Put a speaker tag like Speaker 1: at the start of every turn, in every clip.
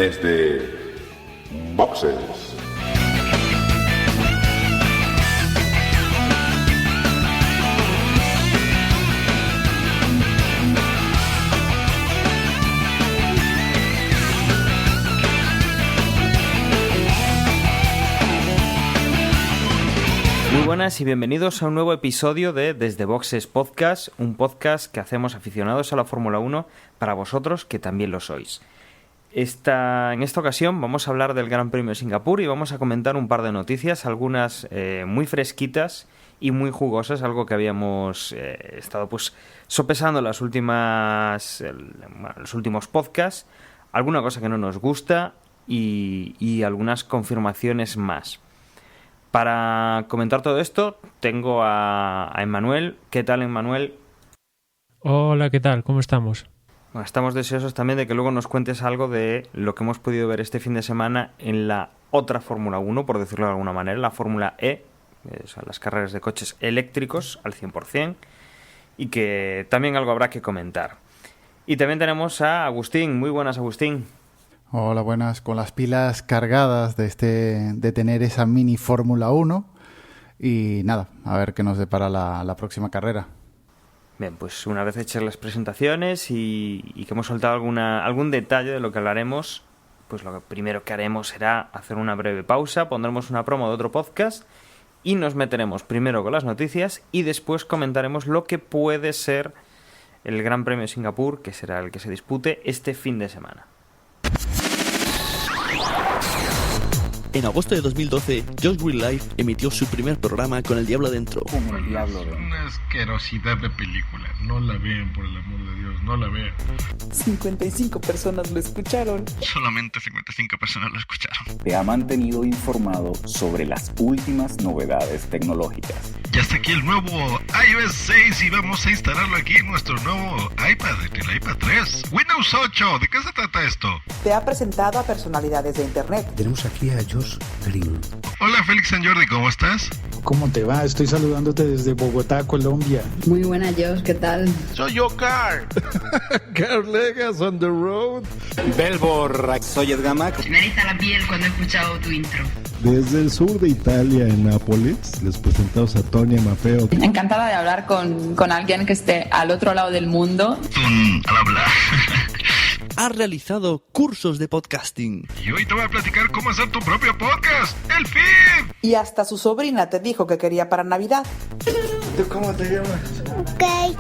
Speaker 1: desde Boxes.
Speaker 2: Muy buenas y bienvenidos a un nuevo episodio de Desde Boxes Podcast, un podcast que hacemos aficionados a la Fórmula 1 para vosotros que también lo sois. En esta ocasión vamos a hablar del Gran Premio de Singapur y vamos a comentar un par de noticias, algunas muy fresquitas y muy jugosas, algo que habíamos estado sopesando los últimos podcasts, alguna cosa que no nos gusta y algunas confirmaciones más. Para comentar todo esto tengo a Emmanuel. ¿Qué tal, Emmanuel?
Speaker 3: Hola, ¿qué tal? ¿Cómo estamos?
Speaker 2: Bueno, estamos deseosos también de que luego nos cuentes algo de lo que hemos podido ver este fin de semana en la otra Fórmula 1, por decirlo de alguna manera, la Fórmula E, o sea, las carreras de coches eléctricos al 100%, y que también algo habrá que comentar. Y también tenemos a Agustín. Muy buenas, Agustín.
Speaker 4: Hola, buenas, con las pilas cargadas de tener esa mini Fórmula 1 y nada, a ver qué nos depara la próxima carrera.
Speaker 2: Bien, pues una vez hechas las presentaciones y que hemos soltado algún detalle de lo que hablaremos, pues lo primero que haremos será hacer una breve pausa, pondremos una promo de otro podcast y nos meteremos primero con las noticias y después comentaremos lo que puede ser el Gran Premio de Singapur, que será el que se dispute este fin de semana.
Speaker 5: En agosto de 2012, Josh Green Life emitió su primer programa con el diablo adentro.
Speaker 6: Como el diablo dentro.
Speaker 7: Una asquerosidad de película. No la vean, por el amor de Dios, no la vean.
Speaker 8: 55 personas lo escucharon.
Speaker 7: Solamente 55 personas lo escucharon.
Speaker 6: Te ha mantenido informado sobre las últimas novedades tecnológicas.
Speaker 7: Ya está aquí el nuevo iOS 6 y vamos a instalarlo aquí en nuestro nuevo iPad, el iPad 3. Windows 8, ¿de qué se trata esto?
Speaker 8: Te ha presentado a personalidades de internet.
Speaker 9: Tenemos aquí a Josh Green.
Speaker 7: Hola Félix San Jordi, ¿cómo estás?
Speaker 9: ¿Cómo te va? Estoy saludándote desde Bogotá, Colombia.
Speaker 10: Muy buena, Josh, ¿qué tal?
Speaker 7: Soy yo, Carl.
Speaker 9: Carl Legas on the road.
Speaker 11: Belbor, soy Edgar Mac.
Speaker 10: Se me eriza la piel cuando he escuchado tu intro.
Speaker 12: Desde el sur de Italia, en Nápoles, les presentamos a Tonia Mafeo.
Speaker 10: Encantada de hablar con alguien que esté al otro lado del mundo.
Speaker 7: Al hablar.
Speaker 5: Ha realizado cursos de podcasting.
Speaker 7: Y hoy te voy a platicar cómo hacer tu propio podcast, el feed.
Speaker 8: Y hasta su sobrina te dijo que quería para Navidad.
Speaker 9: ¿Tú cómo te llamas?
Speaker 13: Okay.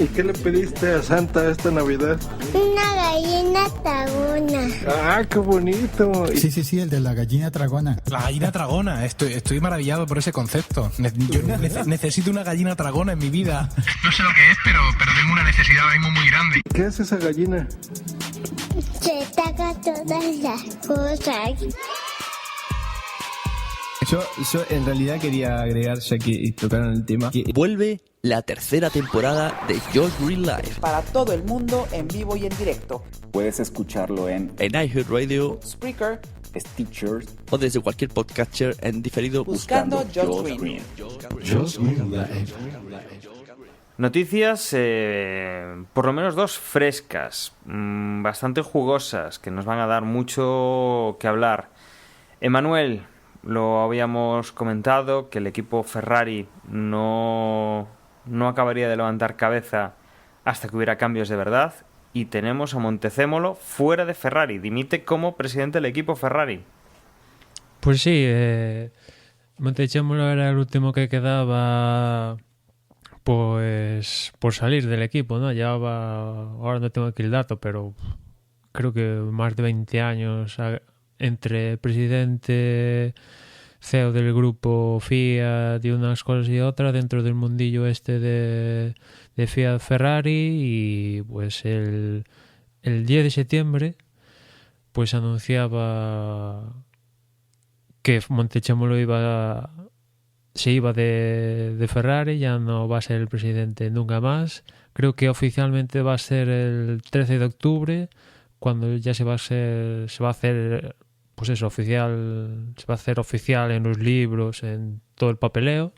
Speaker 9: ¿Y qué le pediste a Santa esta Navidad?
Speaker 13: Una gallina tragona.
Speaker 9: ¡Ah, qué bonito!
Speaker 12: Sí, el de la gallina tragona.
Speaker 14: La gallina tragona, estoy maravillado por ese concepto. Yo necesito una gallina tragona en mi vida.
Speaker 7: No sé lo que es, pero tengo una necesidad ahora mismo muy grande.
Speaker 9: ¿Qué hace esa gallina?
Speaker 13: Se taca todas las cosas.
Speaker 15: Yo en realidad quería agregar, ya que tocaron el tema, que
Speaker 5: Vuelve la tercera temporada de Josh Green Life.
Speaker 8: Para todo el mundo, en vivo y en directo.
Speaker 6: Puedes escucharlo en
Speaker 5: iHeartRadio,
Speaker 8: Spreaker,
Speaker 6: Stitcher
Speaker 5: o desde cualquier podcatcher en diferido
Speaker 8: buscando Josh Green.
Speaker 12: Josh Green Live.
Speaker 2: Noticias, por lo menos dos frescas, bastante jugosas, que nos van a dar mucho que hablar. Emmanuel, lo habíamos comentado, que el equipo Ferrari no acabaría de levantar cabeza hasta que hubiera cambios de verdad. Y tenemos a Montezemolo fuera de Ferrari, dimite como presidente del equipo Ferrari.
Speaker 3: Pues sí, Montezemolo era el último que quedaba pues por salir del equipo, ¿no? Ahora no tengo aquí el dato, pero creo que más de 20 años entre presidente, CEO del grupo Fiat y unas cosas y otras dentro del mundillo de Fiat Ferrari. Y pues el 10 de septiembre pues anunciaba que Montezemolo se iba de Ferrari, ya no va a ser el presidente nunca más. Creo que oficialmente va a ser el 13 de octubre, cuando ya se va a hacer pues eso, oficial, se va a hacer oficial en los libros, en todo el papeleo.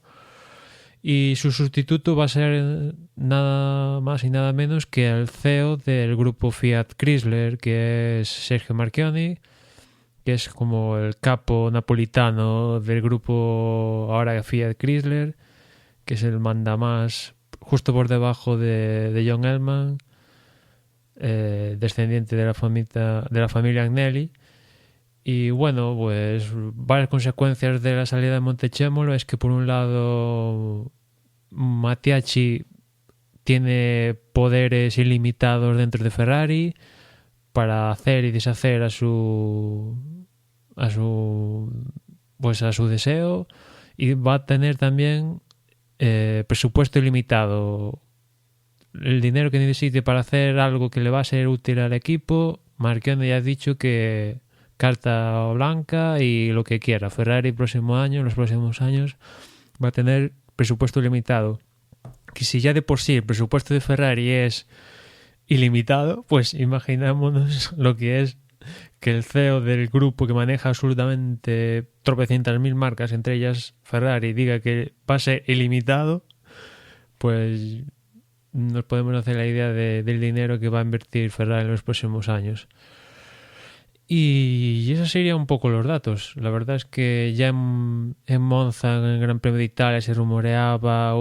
Speaker 3: Y su sustituto va a ser nada más y nada menos que el CEO del grupo Fiat Chrysler, que es Sergio Marchionne, que es como el capo napolitano del grupo ahora Fiat Chrysler, que es el mandamás justo por debajo de John Elkann, descendiente de la familia Agnelli. Y bueno, pues varias consecuencias de la salida de Montechémolo es que por un lado Mattiacci tiene poderes ilimitados dentro de Ferrari para hacer y deshacer a su deseo, y va a tener también presupuesto ilimitado. El dinero que necesite para hacer algo que le va a ser útil al equipo, Marchionne ya ha dicho que carta blanca y lo que quiera. Ferrari los próximos años va a tener presupuesto ilimitado. Que si ya de por sí el presupuesto de Ferrari es ilimitado, pues imaginémonos lo que es que el CEO del grupo, que maneja absolutamente tropecientas mil marcas, entre ellas Ferrari, diga que va a ser ilimitado, pues nos podemos hacer la idea del dinero que va a invertir Ferrari en los próximos años. Y esos serían un poco los datos. La verdad es que ya en Monza, en el Gran Premio de Italia, se rumoreaba,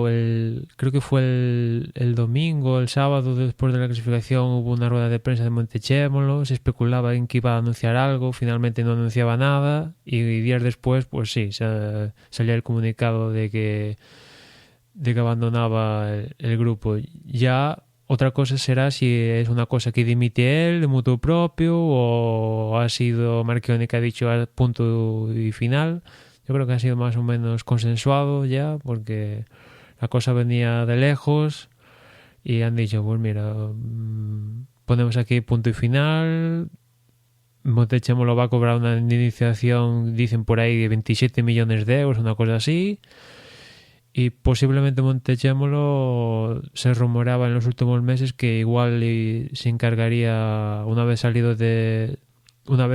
Speaker 3: creo que fue el domingo, el sábado, después de la clasificación, hubo una rueda de prensa de Montechémolo, se especulaba en que iba a anunciar algo, finalmente no anunciaba nada, y días después, pues sí, salía el comunicado de que abandonaba el grupo. Ya otra cosa será si es una cosa que dimite él de mutuo propio o ha sido Marchionne que ha dicho al punto y final. Yo creo que ha sido más o menos consensuado ya, porque la cosa venía de lejos y han dicho, pues mira, ponemos aquí punto y final. Montechémolo va a cobrar una indemnización, dicen por ahí, de 27 millones de euros, una cosa así. Y posiblemente Montechémolo se rumoreaba en los últimos meses que igual se encargaría, una vez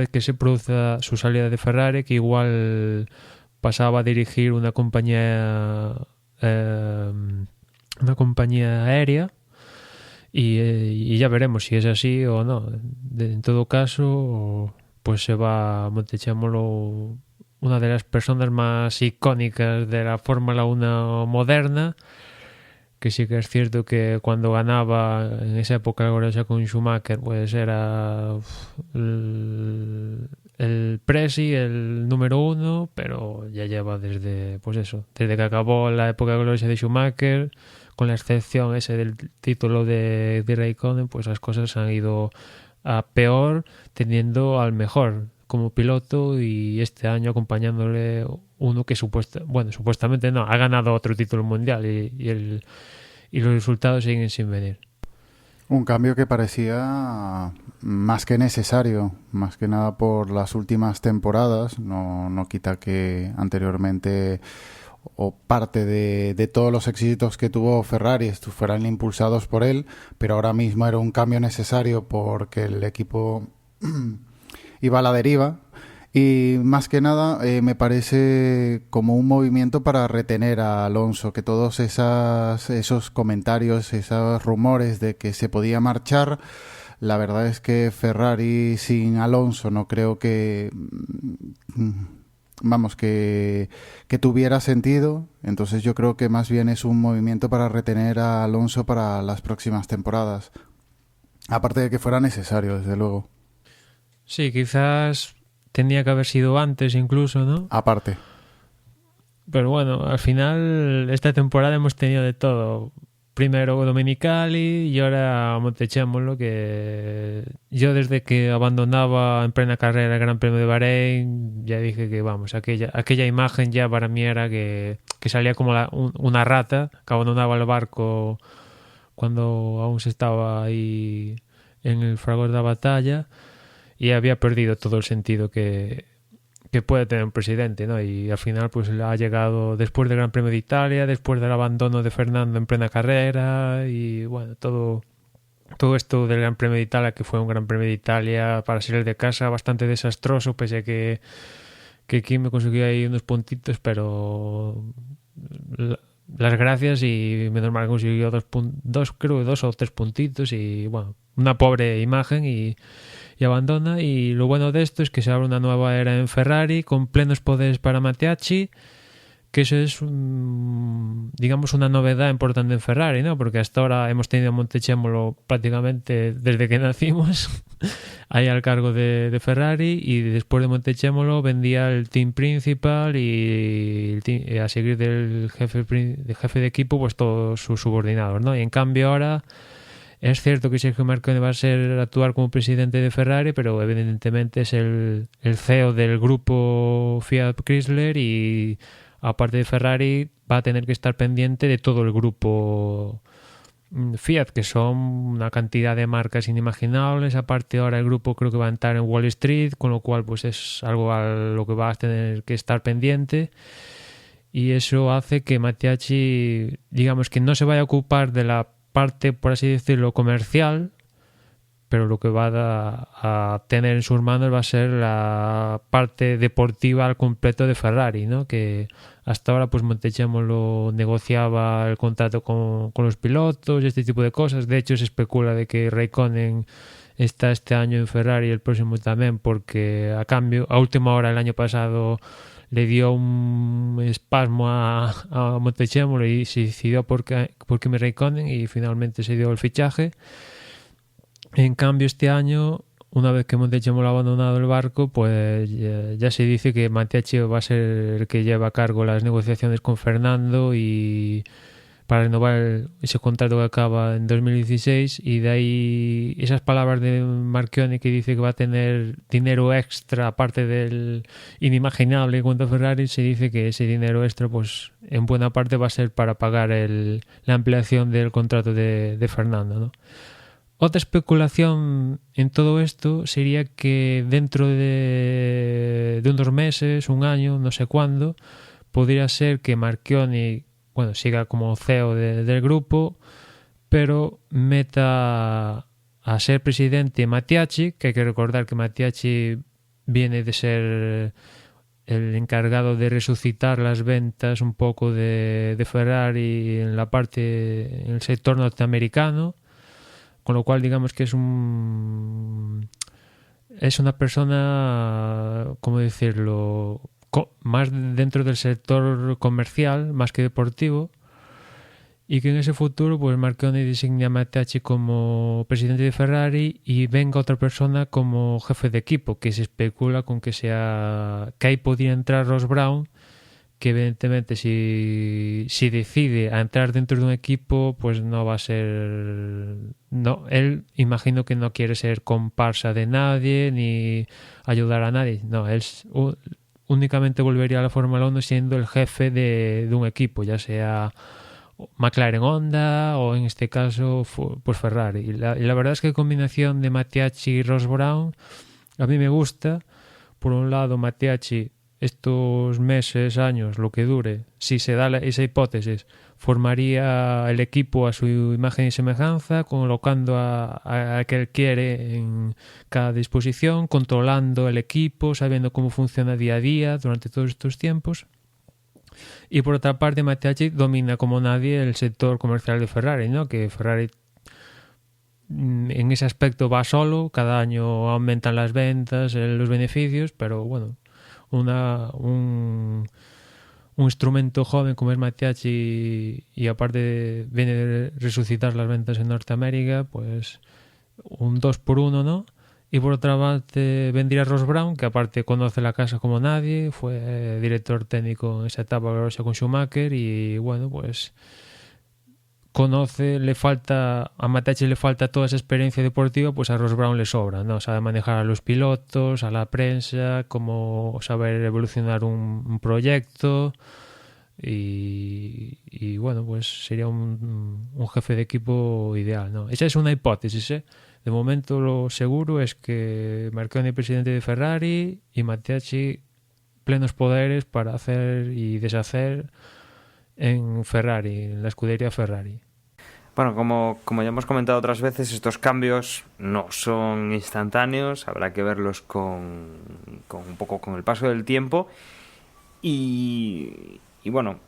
Speaker 3: que se produzca su salida de Ferrari, que igual pasaba a dirigir una compañía aérea, y ya veremos si es así o no. En todo caso, pues se va Montechémolo, una de las personas más icónicas de la Fórmula 1 moderna, que sí que es cierto que cuando ganaba en esa época gloriosa con Schumacher, pues era el Presi, el número uno, pero ya lleva desde que acabó la época gloriosa de Schumacher, con la excepción ese del título de Raikkonen, pues las cosas han ido a peor, teniendo al mejor como piloto, y este año acompañándole uno que supuestamente no, ha ganado otro título mundial, y los resultados siguen sin venir.
Speaker 4: Un cambio que parecía más que necesario, más que nada por las últimas temporadas. No quita que anteriormente, o parte de todos los éxitos que tuvo Ferrari fueran impulsados por él, pero ahora mismo era un cambio necesario porque el equipo iba a la deriva, y más que nada me parece como un movimiento para retener a Alonso, que todos esos comentarios, esos rumores de que se podía marchar, la verdad es que Ferrari sin Alonso no creo que tuviera sentido. Entonces yo creo que más bien es un movimiento para retener a Alonso para las próximas temporadas, aparte de que fuera necesario, desde luego.
Speaker 3: Sí, quizás tenía que haber sido antes incluso, ¿no?
Speaker 4: Aparte.
Speaker 3: Pero bueno, al final esta temporada hemos tenido de todo. Primero Domenicali y ahora Montechémolo, que yo desde que abandonaba en plena carrera el Gran Premio de Bahrein ya dije que aquella imagen ya para mí era que salía como una rata que abandonaba el barco cuando aún se estaba ahí en el fragor de la batalla, y había perdido todo el sentido que puede tener un presidente, ¿no? Y al final pues ha llegado después del Gran Premio de Italia, después del abandono de Fernando en plena carrera, y bueno, todo esto del Gran Premio de Italia, que fue un Gran Premio de Italia para salir de casa bastante desastroso, pese a que Kimi consiguió ahí unos puntitos, pero las gracias y menos mal que consiguió dos o tres puntitos y bueno, una pobre imagen y abandona. Y lo bueno de esto es que se abre una nueva era en Ferrari con plenos poderes para Mateacci, que eso es, digamos, una novedad importante en Ferrari, ¿no? Porque hasta ahora hemos tenido a Montechémolo prácticamente desde que nacimos ahí al cargo de Ferrari, y después de Montechémolo vendía el team principal y a seguir del jefe de equipo pues todos sus subordinados, ¿no? Y en cambio ahora es cierto que Sergio Marchionne va a actuar como presidente de Ferrari, pero evidentemente es el CEO del grupo Fiat Chrysler, y aparte de Ferrari va a tener que estar pendiente de todo el grupo Fiat, que son una cantidad de marcas inimaginables. Aparte ahora el grupo creo que va a entrar en Wall Street, con lo cual pues es algo a lo que va a tener que estar pendiente, y eso hace que Mateacci, digamos, que no se vaya a ocupar de la parte, por así decirlo, comercial, pero lo que va a tener en sus manos va a ser la parte deportiva al completo de Ferrari, ¿no? Que hasta ahora pues Montechémolo negociaba el contrato con los pilotos y este tipo de cosas. De hecho se especula de que Raikkonen está este año en Ferrari y el próximo también, porque a última hora el año pasado le dio un espasmo a Montechémolo y se decidió por Kimi Raikkonen y finalmente se dio el fichaje. En cambio este año, una vez que Montechémolo ha abandonado el barco, pues ya se dice que Mateacci va a ser el que lleva a cargo las negociaciones con Fernando y para renovar ese contrato que acaba en 2016, y de ahí esas palabras de Marchionne que dice que va a tener dinero extra aparte del inimaginable en cuanto a Ferrari. Se dice que ese dinero extra pues en buena parte va a ser para pagar la ampliación del contrato de Fernando, ¿no? Otra especulación en todo esto sería que dentro de unos meses, un año, no sé cuándo, podría ser que Marchionne siga como CEO del grupo, pero meta a ser presidente Mateacci, que hay que recordar que Mateacci viene de ser el encargado de resucitar las ventas un poco de Ferrari en el sector norteamericano, con lo cual digamos que es una persona, ¿cómo decirlo?, más dentro del sector comercial más que deportivo, y que en ese futuro pues Marchionne designe a Mateacci como presidente de Ferrari y venga otra persona como jefe de equipo, que se especula con que ahí podría entrar Ross Brown, que evidentemente si decide a entrar dentro de un equipo pues no va a ser... No, él imagino que no quiere ser comparsa de nadie ni ayudar a nadie, no, él únicamente volvería a la Fórmula 1 siendo el jefe de un equipo, ya sea McLaren Honda o en este caso pues Ferrari. Y la verdad es que la combinación de Mateacci y Ross Brown a mí me gusta. Por un lado, Mateacci estos meses, años, lo que dure, si se da esa hipótesis, formaría el equipo a su imagen y semejanza, colocando a que él quiere en cada disposición, controlando el equipo, sabiendo cómo funciona día a día durante todos estos tiempos. Y por otra parte, Mateacci domina como nadie el sector comercial de Ferrari, ¿no? Que Ferrari en ese aspecto va solo, cada año aumentan las ventas, los beneficios, pero bueno, un instrumento joven como es Mateacci y aparte viene de resucitar las ventas en Norteamérica, pues un 2-1, ¿no? Y por otra parte vendría Ross Brown, que aparte conoce la casa como nadie, fue director técnico en esa etapa gloriosa con Schumacher y bueno, pues a Mateacci le falta toda esa experiencia deportiva, pues a Ross Brown le sobra, ¿no? Sabe manejar a los pilotos, a la prensa, cómo saber evolucionar un proyecto y bueno, pues sería un jefe de equipo ideal, ¿no? Esa es una hipótesis, ¿eh? De momento lo seguro es que Marchionne presidente de Ferrari y Mateacci plenos poderes para hacer y deshacer en Ferrari, en la escudería Ferrari.
Speaker 2: Bueno, como ya hemos comentado otras veces, estos cambios no son instantáneos, habrá que verlos con un poco con el paso del tiempo y y bueno,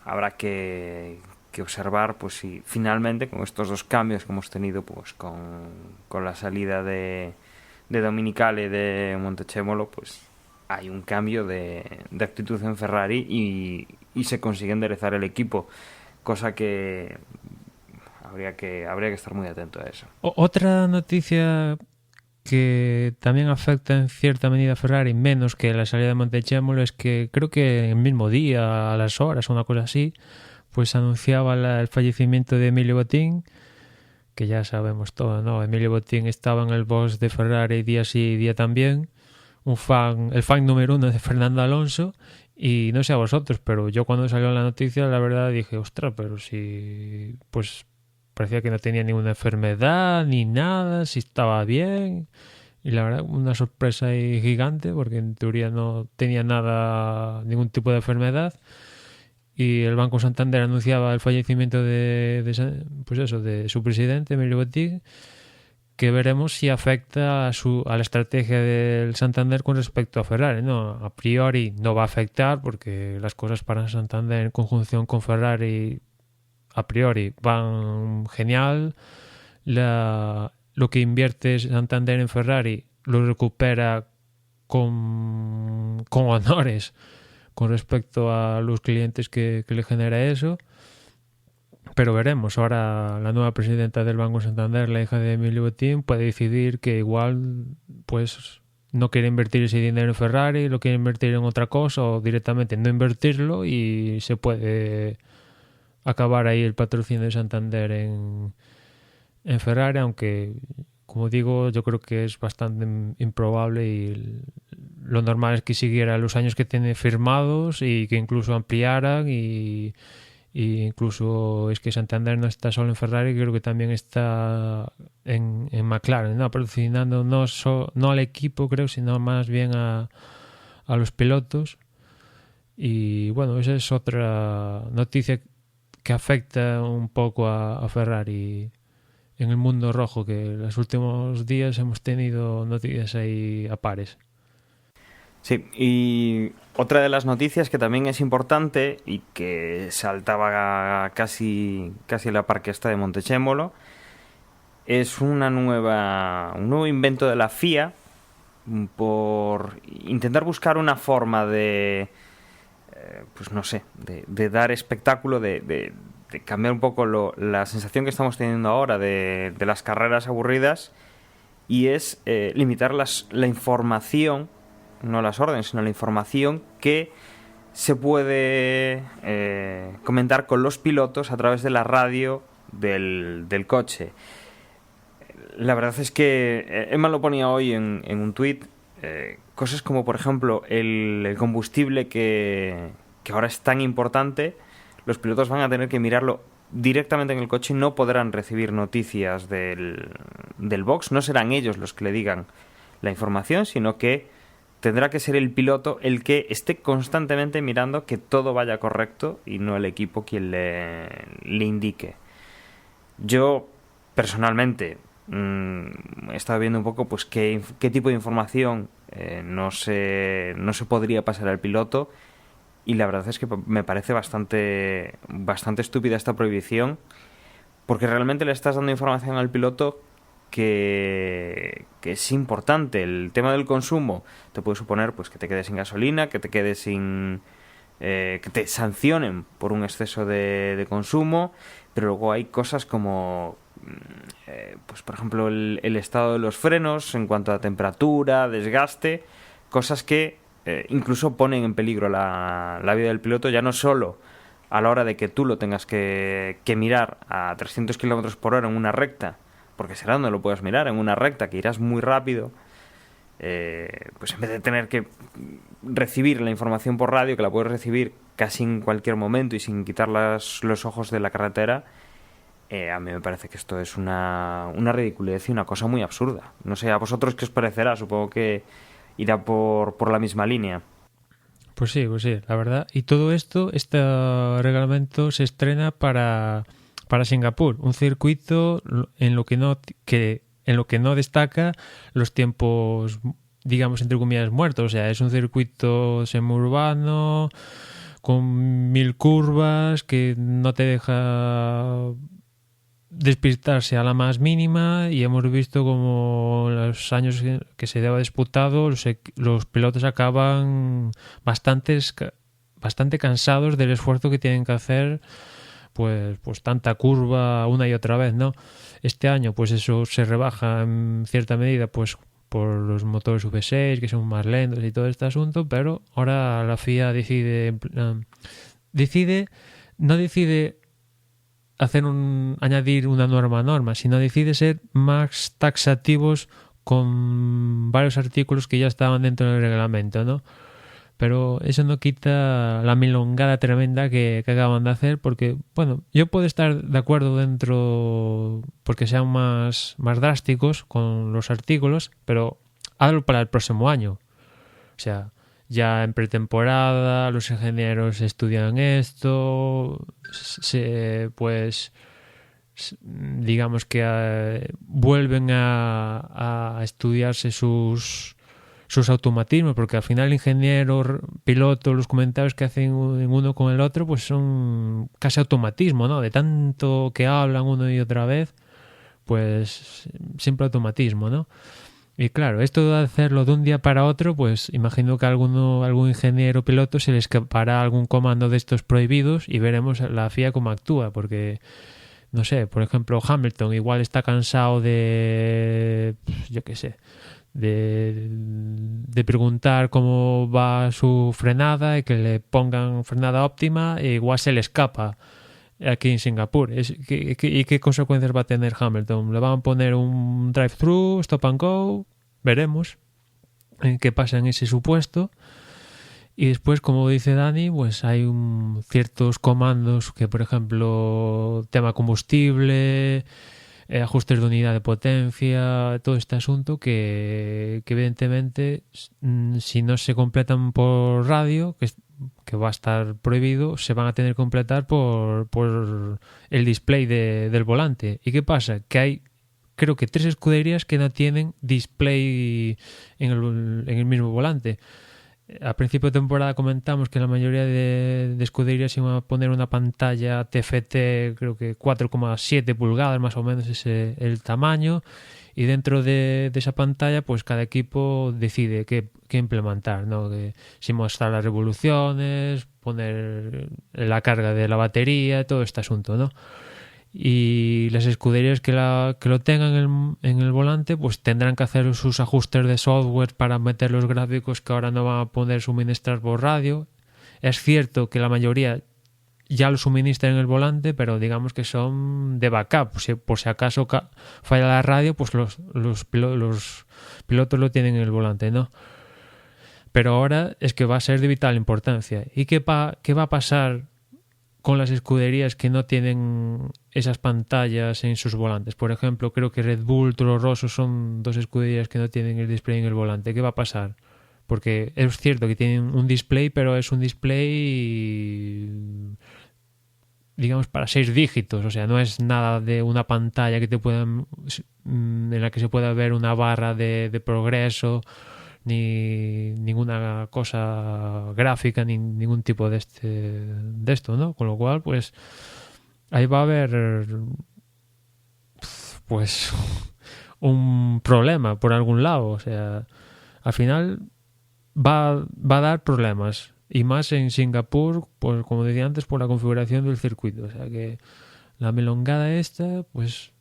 Speaker 2: habrá que observar pues si finalmente con estos dos cambios que hemos tenido pues con la salida de Domenicali y de Montechémolo, pues hay un cambio de actitud en Ferrari y se consigue enderezar el equipo, cosa que habría que estar muy atento a eso.
Speaker 3: Otra noticia que también afecta en cierta medida a Ferrari, menos que la salida de Montechémolo, es que creo que el mismo día, a las horas, una cosa así, pues anunciaba el fallecimiento de Emilio Botín, que ya sabemos todo, ¿no? Emilio Botín estaba en el box de Ferrari día sí, día también, el fan número 1 de Fernando Alonso, y no sé a vosotros, pero yo cuando salió la noticia, la verdad dije, ostras, pero si pues parecía que no tenía ninguna enfermedad ni nada, si estaba bien, y la verdad una sorpresa ahí gigante, porque en teoría no tenía ningún tipo de enfermedad. Y el Banco Santander anunciaba el fallecimiento de su presidente, Emilio Botín, que veremos si afecta a la estrategia del Santander con respecto a Ferrari, ¿no? A priori no va a afectar porque las cosas para Santander en conjunción con Ferrari a priori van genial. Lo que invierte Santander en Ferrari lo recupera con honores con respecto a los clientes que le genera eso. Pero veremos, ahora la nueva presidenta del Banco Santander, la hija de Emilio Botín, puede decidir que igual pues no quiere invertir ese dinero en Ferrari, lo quiere invertir en otra cosa o directamente no invertirlo, y se puede acabar ahí el patrocinio de Santander en Ferrari, aunque como digo, yo creo que es bastante improbable y lo normal es que siguiera los años que tiene firmados y que incluso ampliaran y incluso es que Santander no está solo en Ferrari, creo que también está en McLaren, ¿no? Patrocinando no al equipo, creo, sino más bien a los pilotos. Y bueno, esa es otra noticia que afecta un poco a Ferrari en el mundo rojo, que en los últimos días hemos tenido noticias ahí a pares.
Speaker 2: Sí, y otra de las noticias que también es importante y que saltaba casi a la par que esta de Montechémolo es un nuevo invento de la FIA por intentar buscar una forma de pues no sé, de dar espectáculo, de cambiar un poco la sensación que estamos teniendo ahora de las carreras aburridas, y es limitar la información, no las órdenes, sino la información que se puede comentar con los pilotos a través de la radio del coche. La verdad es que Emma lo ponía hoy en un tuit, cosas como por ejemplo el combustible que ahora es tan importante. Los pilotos van a tener que mirarlo directamente en el coche y no podrán recibir noticias del box. No serán ellos los que le digan la información, sino que tendrá que ser el piloto el que esté constantemente mirando que todo vaya correcto y no el equipo quien le indique. Yo, personalmente, he estado viendo un poco pues qué tipo de información no se podría pasar al piloto, y la verdad es que me parece bastante estúpida esta prohibición, porque realmente le estás dando información al piloto que es importante. El tema del consumo te puede suponer pues que te quedes sin gasolina, que te quedes sin que te sancionen por un exceso de consumo, pero luego hay cosas como pues por ejemplo el estado de los frenos en cuanto a temperatura, desgaste, cosas que incluso ponen en peligro la vida del piloto, ya no solo a la hora de que tú lo tengas que mirar a 300 km por hora en una recta, porque será donde lo puedas mirar, en una recta que irás muy rápido, pues en vez de tener que recibir la información por radio, que la puedes recibir casi en cualquier momento y sin quitar los ojos de la carretera, a mí me parece que esto es una ridiculez y una cosa muy absurda. No sé, ¿a vosotros qué os parecerá? Supongo que irá por la misma línea.
Speaker 3: Pues sí, la verdad. Y todo esto, este reglamento se estrena para Singapur, un circuito en lo que no destaca los tiempos, digamos, entre comillas, muertos. O sea, es un circuito semiurbano con 1000 curvas, que no te deja despistarse a la más mínima, y hemos visto como en los años que se lleva disputado los pilotos acaban bastante cansados del esfuerzo que tienen que hacer, pues tanta curva una y otra vez, ¿no? Este año pues eso se rebaja en cierta medida pues por los motores V6 que son más lentos y todo este asunto, pero ahora la FIA decide añadir una norma, sino decide ser más taxativos con varios artículos que ya estaban dentro del reglamento, ¿no? Pero eso no quita la milongada tremenda que acaban de hacer, porque, bueno, yo puedo estar de acuerdo dentro porque sean más drásticos con los artículos, pero hazlo para el próximo año. O sea, ya en pretemporada los ingenieros estudian esto, digamos que vuelven a estudiarse sus automatismos, porque al final el ingeniero, piloto, los comentarios que hacen en uno con el otro pues son casi automatismo, ¿no? De tanto que hablan uno y otra vez, pues siempre automatismo, ¿no? Y claro, esto de hacerlo de un día para otro, pues imagino que algún ingeniero piloto se le escapará algún comando de estos prohibidos y veremos la FIA cómo actúa, porque no sé, por ejemplo Hamilton igual está cansado de, yo qué sé, de preguntar cómo va su frenada y que le pongan frenada óptima, e igual se le escapa aquí en Singapur. ¿Y qué consecuencias va a tener Hamilton? ¿Le van a poner un drive-thru, stop and go? Veremos qué pasa en ese supuesto. Y después, como dice Dani, pues hay ciertos comandos que, por ejemplo, tema combustible, ajustes de unidad de potencia, todo este asunto que evidentemente si no se completan por radio, que va a estar prohibido, se van a tener que completar por el display del volante. ¿Y qué pasa? Que hay, creo que 3 escuderías que no tienen display en el mismo volante. A principio de temporada comentamos que la mayoría de escuderías iban a poner una pantalla TFT, creo que 4,7 pulgadas más o menos es el tamaño, y dentro de esa pantalla pues cada equipo decide qué implementar, ¿no? Si mostrar las revoluciones, poner la carga de la batería, todo este asunto, ¿no? Y las escuderías que lo tengan en el volante pues tendrán que hacer sus ajustes de software para meter los gráficos que ahora no van a poder suministrar por radio. Es cierto que la mayoría ya lo suministran en el volante, pero digamos que son de backup. Por si acaso falla la radio, pues los pilotos lo tienen en el volante, ¿no? Pero ahora es que va a ser de vital importancia. ¿Y qué va a pasar con las escuderías que no tienen esas pantallas en sus volantes? Por ejemplo, creo que Red Bull, Toro Rosso son 2 escuderías que no tienen el display en el volante. ¿Qué va a pasar? Porque es cierto que tienen un display, pero es un display, digamos, para 6 dígitos. O sea, no es nada de una pantalla que en la que se pueda ver una barra de progreso, ni ninguna cosa gráfica, ni ningún tipo de esto, ¿no? Con lo cual, pues ahí va a haber pues un problema por algún lado. O sea, al final va a dar problemas, y más en Singapur, pues como decía antes, por la configuración del circuito. O sea que la melongada esta, pues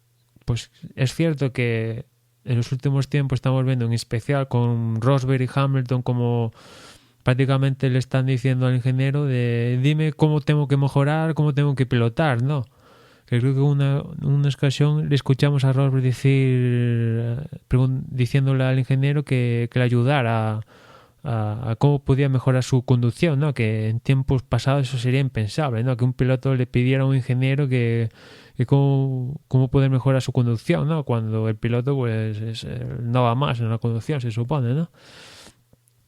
Speaker 3: es cierto que en los últimos tiempos estamos viendo, en especial con Rosberg y Hamilton, como prácticamente le están diciendo al ingeniero de dime cómo tengo que mejorar, cómo tengo que pilotar, ¿no? Que creo que una ocasión le escuchamos a Rosberg diciéndole al ingeniero que le ayudara a cómo podía mejorar su conducción, ¿no? Que en tiempos pasados eso sería impensable, ¿no? Que un piloto le pidiera a un ingeniero que cómo poder mejorar su conducción, ¿no? Cuando el piloto pues no va más en la conducción, se supone, ¿no?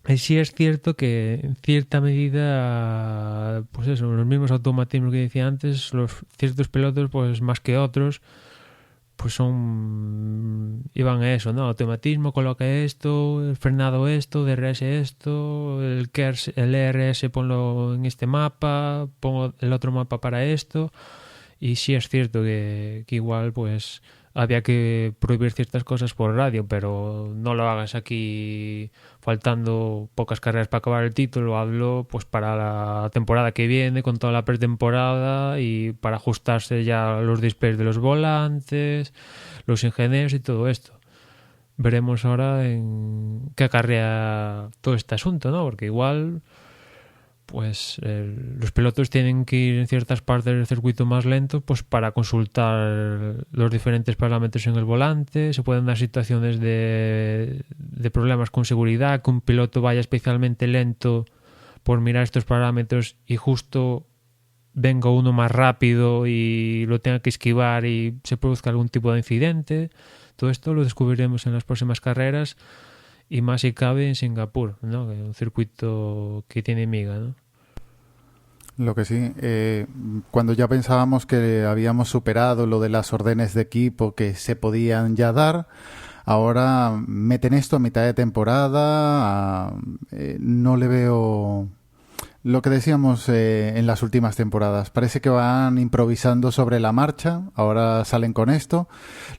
Speaker 3: Y sí es cierto que en cierta medida, pues eso, los mismos automatismos que decía antes, ciertos pilotos, pues más que otros, pues iban a eso, ¿no? Automatismo, coloca esto, el frenado esto, DRS esto, el ERS ponlo en este mapa, pongo el otro mapa para esto. Y sí es cierto que igual pues había que prohibir ciertas cosas por radio, pero no lo hagas aquí faltando pocas carreras para acabar el título, hazlo pues para la temporada que viene, con toda la pretemporada y para ajustarse ya a los displays de los volantes, los ingenieros y todo esto. Veremos ahora en qué acarrea todo este asunto, ¿no? Porque igual pues los pilotos tienen que ir en ciertas partes del circuito más lento pues para consultar los diferentes parámetros en el volante. Se pueden dar situaciones de problemas con seguridad, que un piloto vaya especialmente lento por mirar estos parámetros y justo venga uno más rápido y lo tenga que esquivar y se produzca algún tipo de incidente. Todo esto lo descubriremos en las próximas carreras y más si cabe en Singapur, ¿no? Un circuito que tiene miga, ¿no?
Speaker 4: Lo que sí, cuando ya pensábamos que habíamos superado lo de las órdenes de equipo que se podían ya dar, ahora meten esto a mitad de temporada. No le veo lo que decíamos en las últimas temporadas. Parece que van improvisando sobre la marcha, ahora salen con esto.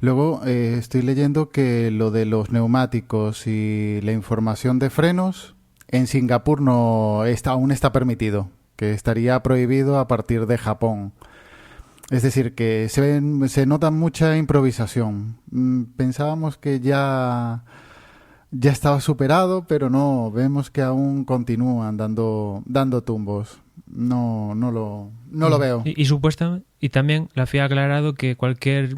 Speaker 4: Luego estoy leyendo que lo de los neumáticos y la información de frenos en Singapur aún está permitido, que estaría prohibido a partir de Japón. Es decir, que se nota mucha improvisación. Pensábamos que ya estaba superado, pero no, vemos que aún continúan dando tumbos. No lo veo.
Speaker 3: Y supuestamente, y también la FIA ha aclarado que cualquier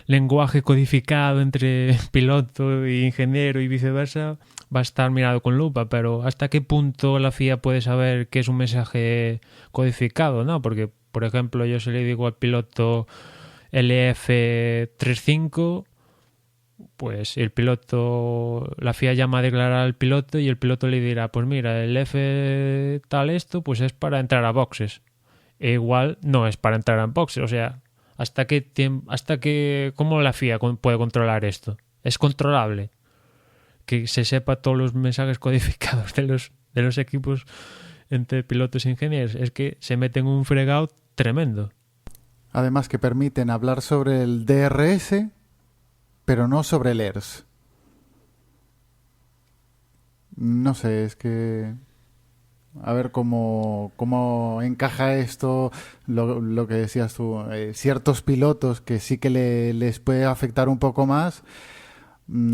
Speaker 3: lenguaje codificado entre piloto e ingeniero y viceversa va a estar mirado con lupa, pero ¿hasta qué punto la FIA puede saber que es un mensaje codificado, no? Porque, por ejemplo, yo se le digo al piloto LF35, pues el piloto, la FIA llama a declarar al piloto y el piloto le dirá, pues mira, el F tal esto, pues es para entrar a boxes. E igual no es para entrar a boxes, o sea, ¿hasta qué cómo la FIA puede controlar esto? ¿Es controlable? Que se sepa todos los mensajes codificados de los equipos entre pilotos e ingenieros. Es que se meten un fregado tremendo.
Speaker 4: Además que permiten hablar sobre el DRS, pero no sobre el ERS. No sé, es que a ver cómo encaja esto, lo que decías tú, ciertos pilotos que sí que les puede afectar un poco más.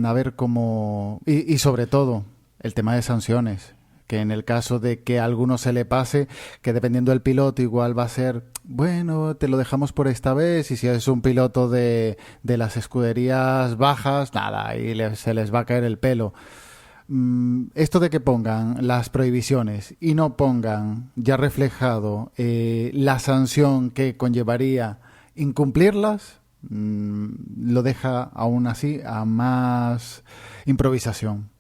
Speaker 4: A ver cómo... Y sobre todo, el tema de sanciones. Que en el caso de que a alguno se le pase, que dependiendo del piloto igual va a ser, bueno, te lo dejamos por esta vez, y si es un piloto de las escuderías bajas, nada, ahí se les va a caer el pelo. Esto de que pongan las prohibiciones y no pongan ya reflejado la sanción que conllevaría incumplirlas, lo deja aún así a más improvisación.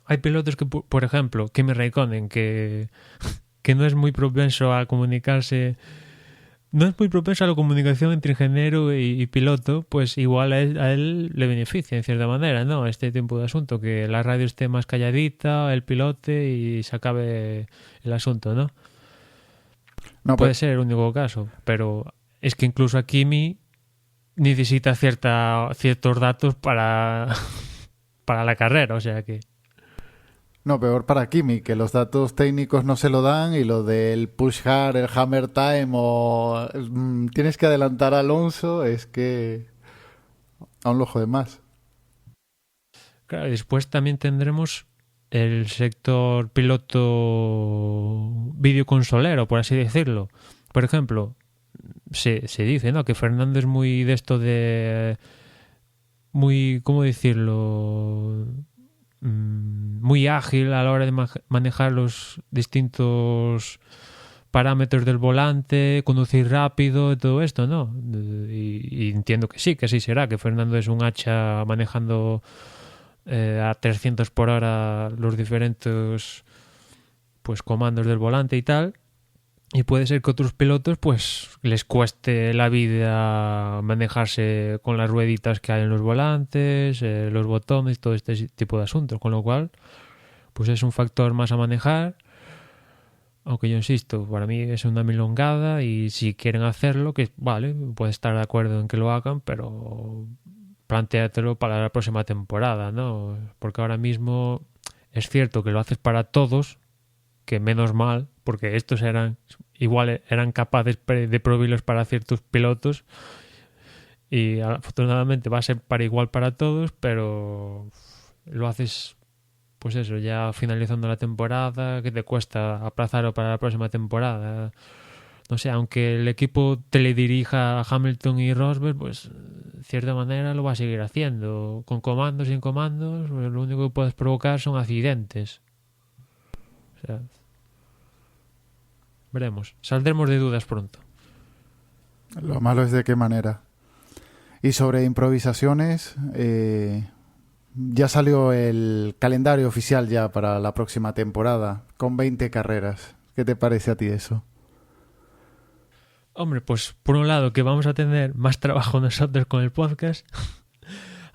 Speaker 3: Hay pilotos que, por ejemplo, Kimi Räikkönen, que no es muy propenso a comunicarse, no es muy propenso a la comunicación entre ingeniero y piloto, pues igual a él le beneficia en cierta manera, ¿no? Este tipo de asunto, que la radio esté más calladita, el pilote, y se acabe el asunto, ¿no? No puede ser el único caso, pero es que incluso a Kimi necesita ciertos datos para la carrera, o sea que...
Speaker 4: No, peor para Kimi, que los datos técnicos no se lo dan, y lo del push hard, el hammer time o tienes que adelantar a Alonso, es que aún lo jode más.
Speaker 3: Claro, y después también tendremos el sector piloto videoconsolero, por así decirlo. Por ejemplo, se dice, ¿no?, que Fernando es muy de esto de... muy, ¿cómo decirlo?, muy ágil a la hora de manejar los distintos parámetros del volante, conducir rápido y todo esto, ¿no? Y entiendo que sí, que así será, que Fernando es un hacha manejando a 300 por hora los diferentes pues comandos del volante y tal. Y puede ser que otros pilotos pues les cueste la vida manejarse con las rueditas que hay en los volantes, los botones, todo este tipo de asuntos, con lo cual pues es un factor más a manejar. Aunque yo insisto, para mí es una milongada y si quieren hacerlo, que vale, puedo estar de acuerdo en que lo hagan, pero plantéatelo para la próxima temporada, ¿no? Porque ahora mismo es cierto que lo haces para todos, que menos mal, porque estos eran capaces de prohibirlos para ciertos pilotos y afortunadamente va a ser para igual para todos, pero lo haces pues eso, ya finalizando la temporada, que te cuesta aplazarlo para la próxima temporada. No sé, aunque el equipo teledirija a Hamilton y Rosberg, pues de cierta manera lo va a seguir haciendo. Con comandos, sin comandos, pues, lo único que puedes provocar son accidentes. O sea, veremos. Saldremos de dudas pronto.
Speaker 4: Lo malo es de qué manera. Y sobre improvisaciones, ya salió el calendario oficial ya para la próxima temporada, con 20 carreras. ¿Qué te parece a ti eso?
Speaker 3: Hombre, pues por un lado que vamos a tener más trabajo nosotros con el podcast,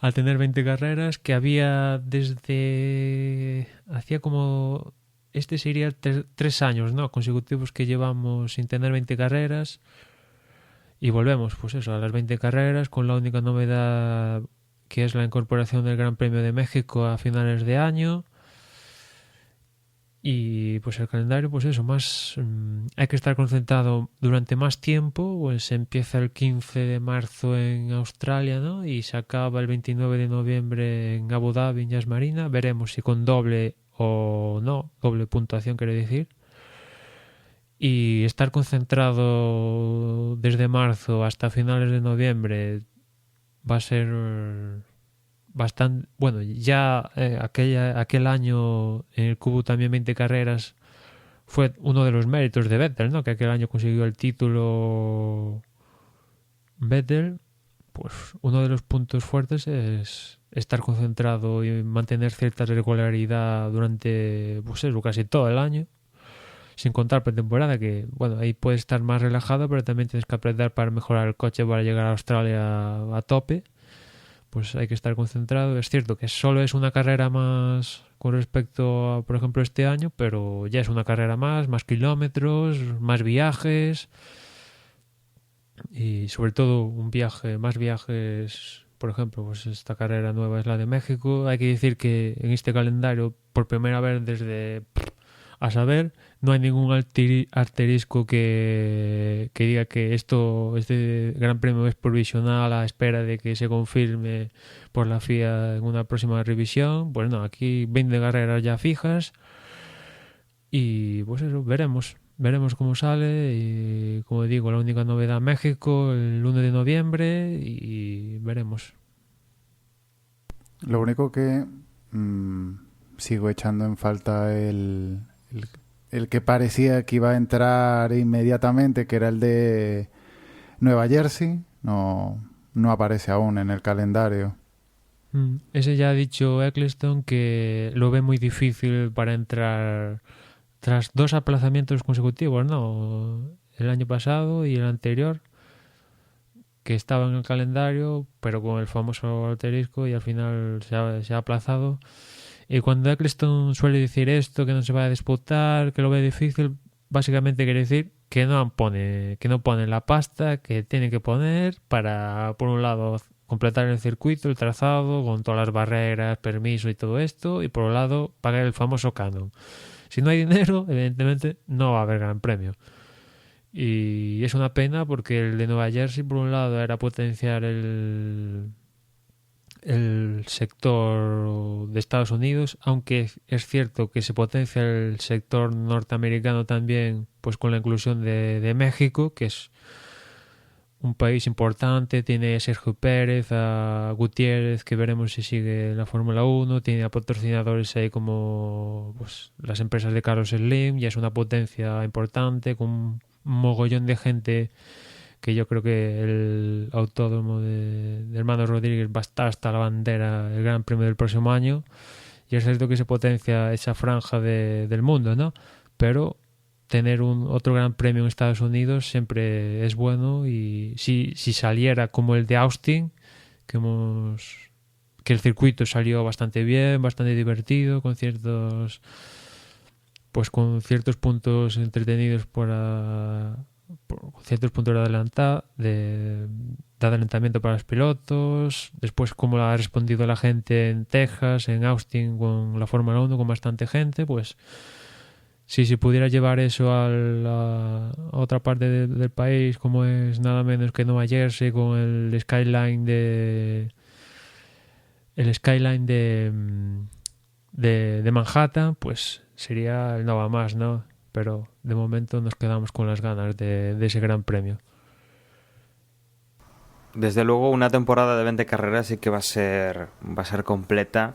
Speaker 3: al tener 20 carreras, que había desde... hacía como... Este sería 3 años, ¿no? Consecutivos que llevamos sin tener 20 carreras. Y volvemos, pues eso, a las 20 carreras, con la única novedad que es la incorporación del Gran Premio de México a finales de año. Y pues el calendario, pues eso, más hay que estar concentrado durante más tiempo. Pues empieza el 15 de marzo en Australia, ¿no? Y se acaba el 29 de noviembre en Abu Dhabi, en Yas Marina. Veremos si con doble o no, doble puntuación quiere decir. Y estar concentrado desde marzo hasta finales de noviembre va a ser bastante... Bueno, ya aquel año en el que hubo también 20 carreras fue uno de los méritos de Vettel, ¿no? Que aquel año consiguió el título Vettel. Pues uno de los puntos fuertes es estar concentrado y mantener cierta regularidad durante, pues eso, casi todo el año. Sin contar pretemporada, que bueno, ahí puedes estar más relajado, pero también tienes que aprender para mejorar el coche para llegar a Australia a tope. Pues hay que estar concentrado. Es cierto que solo es una carrera más con respecto a, por ejemplo, este año, pero ya es una carrera más kilómetros, más viajes y sobre todo más viajes. Por ejemplo, pues esta carrera nueva es la de México. Hay que decir que en este calendario, por primera vez desde... a saber, no hay ningún asterisco que diga que este Gran Premio es provisional a espera de que se confirme por la FIA en una próxima revisión. Pues no, aquí 20 carreras ya fijas y pues eso, veremos cómo sale. Y como digo, la única novedad, México el 1 de noviembre y veremos.
Speaker 4: Lo único que sigo echando en falta el que parecía que iba a entrar inmediatamente, que era el de Nueva Jersey, no aparece aún en el calendario.
Speaker 3: Ese ya ha dicho Eccleston que lo ve muy difícil para entrar tras 2 aplazamientos consecutivos, ¿no? El año pasado y el anterior, que estaba en el calendario, pero con el famoso asterisco, y al final se ha aplazado. Y cuando Eccleston suele decir esto, que no se va a disputar, que lo ve difícil, básicamente quiere decir que no pone la pasta que tiene que poner para, por un lado, completar el circuito, el trazado, con todas las barreras, permiso y todo esto, y por otro lado, pagar el famoso canon. Si no hay dinero, evidentemente no va a haber Gran Premio. Y es una pena porque el de Nueva Jersey, por un lado, era potenciar el sector de Estados Unidos, aunque es cierto que se potencia el sector norteamericano también, pues con la inclusión de México, que es un país importante. Tiene a Sergio Pérez, a Gutiérrez, que veremos si sigue en la Fórmula 1, tiene a patrocinadores ahí como pues las empresas de Carlos Slim, ya es una potencia importante, con un mogollón de gente, que yo creo que el autódromo de Hermanos Rodríguez va a estar hasta la bandera el Gran Premio del próximo año. Y es cierto que se potencia esa franja del mundo, ¿no? Pero tener otro gran premio en Estados Unidos siempre es bueno, y si saliera como el de Austin, que el circuito salió bastante bien, bastante divertido, con ciertos puntos entretenidos por ciertos puntos de adelantamiento para los pilotos. Después, como ha respondido la gente en Texas, en Austin, con la Fórmula 1, con bastante gente, pues si se pudiera llevar eso a otra parte del país, como es nada menos que Nueva Jersey, con el skyline de Manhattan, pues sería el no va más, ¿no? Pero de momento nos quedamos con las ganas de ese gran premio.
Speaker 2: Desde luego, una temporada de 20 carreras sí que va a ser completa.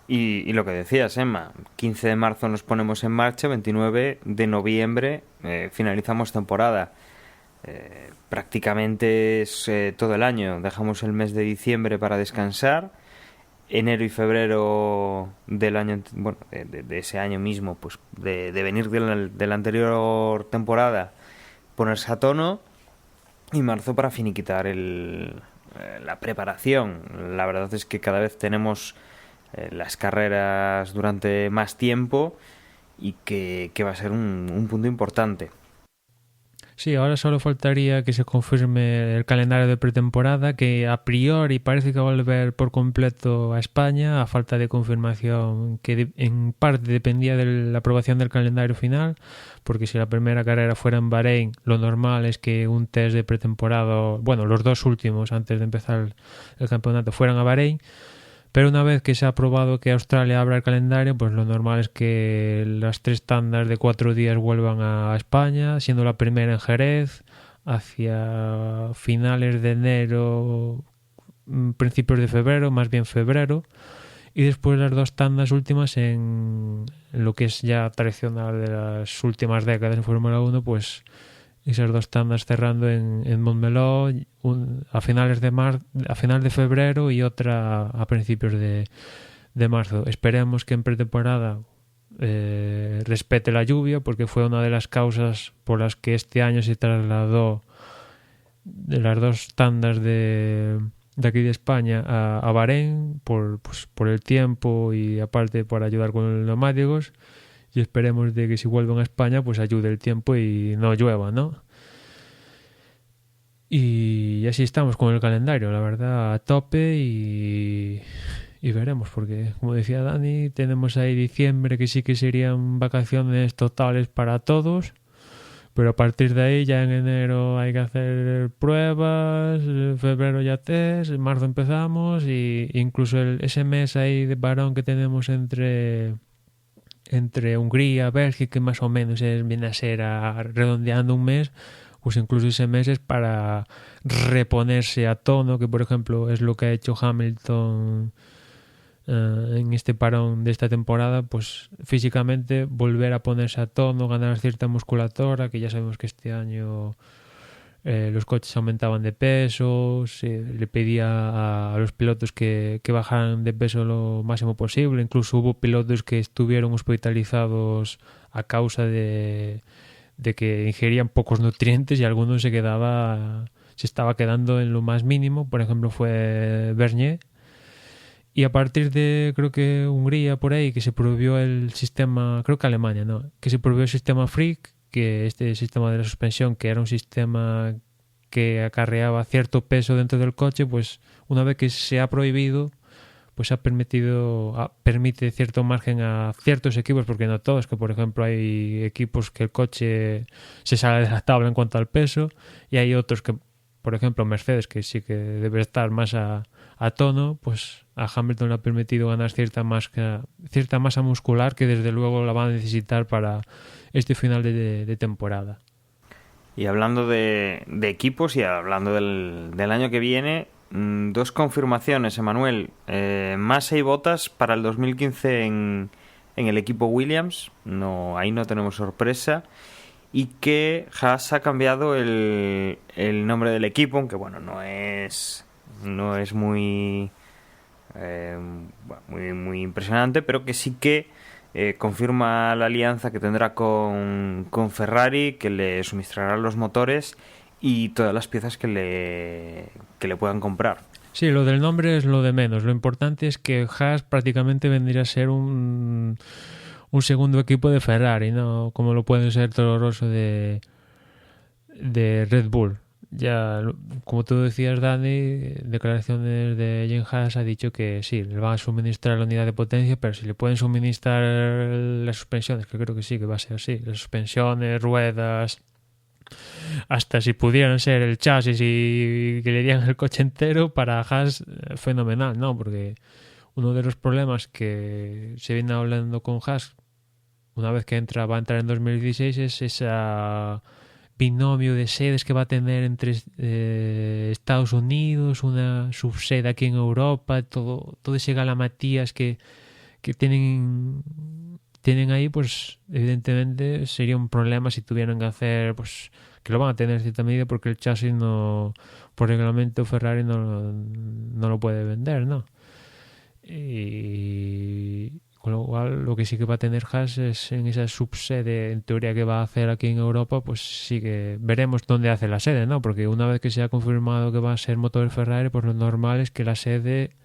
Speaker 2: Y lo que decías, Emma, 15 de marzo nos ponemos en marcha, 29 de noviembre finalizamos temporada. Prácticamente es todo el año. Dejamos el mes de diciembre para descansar. Enero y febrero del año, bueno, de ese año mismo, pues de venir de la anterior temporada, ponerse a tono, y marzo para finiquitar la preparación. La verdad es que cada vez tenemos las carreras durante más tiempo, y que va a ser un punto importante.
Speaker 3: Sí, ahora solo faltaría que se confirme el calendario de pretemporada, que a priori parece que va a volver por completo a España, a falta de confirmación, que en parte dependía de la aprobación del calendario final, porque si la primera carrera fuera en Bahrein, lo normal es que un test de pretemporada, bueno, los dos últimos antes de empezar el campeonato, fueran a Bahrein. Pero una vez que se ha aprobado que Australia abra el calendario, pues lo normal es que las 3 tandas de 4 días vuelvan a España, siendo la primera en Jerez, hacia finales de enero, principios de febrero, más bien febrero, y después las 2 tandas últimas en lo que es ya tradicional de las últimas décadas en Fórmula 1, pues esas 2 tandas cerrando en Montmeló a final de febrero y otra a principios de marzo. Esperemos que en pretemporada respete la lluvia, porque fue una de las causas por las que este año se trasladó de las 2 tandas de aquí de España a Bahrein por el tiempo, y aparte por ayudar con los neumáticos. Y esperemos de que si vuelven a España, pues ayude el tiempo y no llueva, ¿no? Y así estamos con el calendario, la verdad, a tope, y veremos, porque como decía Dani, tenemos ahí diciembre, que sí que serían vacaciones totales para todos, pero a partir de ahí ya en enero hay que hacer pruebas, en febrero ya test, en marzo empezamos, y incluso ese mes ahí de parón que tenemos entre Hungría, Bélgica, que más o menos viene a ser redondeando un mes, pues incluso ese mes es para reponerse a tono, que por ejemplo es lo que ha hecho Hamilton en este parón de esta temporada, pues físicamente volver a ponerse a tono, ganar cierta musculatura, que ya sabemos que este año los coches aumentaban de peso, se le pedía a los pilotos que bajaran de peso lo máximo posible. Incluso hubo pilotos que estuvieron hospitalizados a causa de que ingerían pocos nutrientes, y algunos se estaba quedando en lo más mínimo. Por ejemplo, fue Bernier. Y a partir de, creo que Hungría, por ahí, que se prohibió el sistema, creo que Alemania, ¿no? Que se prohibió el sistema Freak, que este sistema de la suspensión, que era un sistema que acarreaba cierto peso dentro del coche, pues una vez que se ha prohibido, pues permite cierto margen a ciertos equipos, porque no todos, que por ejemplo hay equipos que el coche se sale de la tabla en cuanto al peso, y hay otros que, por ejemplo Mercedes, que sí que debe estar más a tono, pues a Hamilton le ha permitido ganar cierta masa muscular, que desde luego la va a necesitar para este final de temporada.
Speaker 2: Y hablando de equipos, y hablando del año que viene, 2 confirmaciones, Emanuel. Massa y Bottas para el 2015 en el equipo Williams. Ahí no tenemos sorpresa. Y que Haas ha cambiado el nombre del equipo, aunque bueno, no es muy impresionante, pero que sí que confirma la alianza que tendrá con Ferrari, que le suministrará los motores y todas las piezas que le puedan comprar.
Speaker 3: Sí, lo del nombre es lo de menos. Lo importante es que Haas prácticamente vendría a ser un segundo equipo de Ferrari, ¿no? Como lo puede ser Toro Rosso de Red Bull. Ya, como tú decías, Dani, declaraciones de Jim Haas ha dicho que sí, le van a suministrar la unidad de potencia, pero si le pueden suministrar las suspensiones, que creo que sí, que va a ser así, las suspensiones, ruedas, hasta si pudieran ser el chasis y que le dieran el coche entero, para Haas fenomenal, ¿no? Porque uno de los problemas que se viene hablando con Haas, una vez que va a entrar en 2016, es esa binomio de sedes que va a tener entre Estados Unidos, una subsede aquí en Europa, todo ese galamatías que tienen ahí, pues evidentemente sería un problema si tuvieran que hacer, pues que lo van a tener en cierta medida, porque el chasis no, por reglamento Ferrari no lo puede vender, ¿no? Y con lo cual lo que sí que va a tener Haas es en esa subsede, en teoría, que va a hacer aquí en Europa, pues sí que veremos dónde hace la sede, ¿no? Porque una vez que se ha confirmado que va a ser motor Ferrari, pues lo normal es que la sede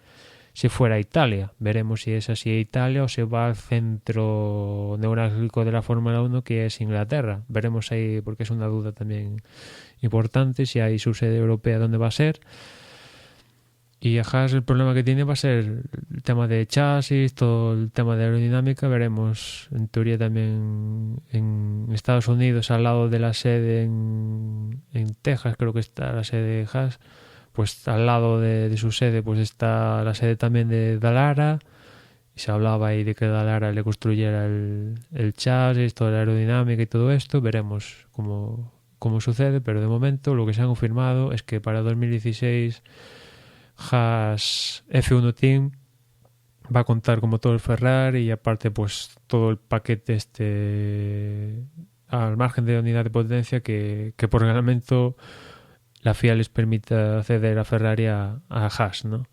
Speaker 3: se fuera a Italia. Veremos si es así a Italia o se va al centro neurálgico de la Fórmula 1, que es Inglaterra. Veremos ahí, porque es una duda también importante, si hay su sede europea, dónde va a ser. Y a Haas el problema que tiene va a ser el tema de chasis, todo el tema de aerodinámica. Veremos, en teoría, también en Estados Unidos, al lado de la sede en Texas, creo que está la sede de Haas, pues al lado de su sede pues está la sede también de Dallara, y se hablaba ahí de que Dallara le construyera el chasis, toda la aerodinámica y todo esto. Veremos cómo sucede, pero de momento lo que se ha confirmado es que para 2016 Haas F1 Team va a contar con motor Ferrari, y aparte pues todo el paquete al margen de la unidad de potencia que por reglamento la FIA les permite acceder a Ferrari a Haas, ¿no?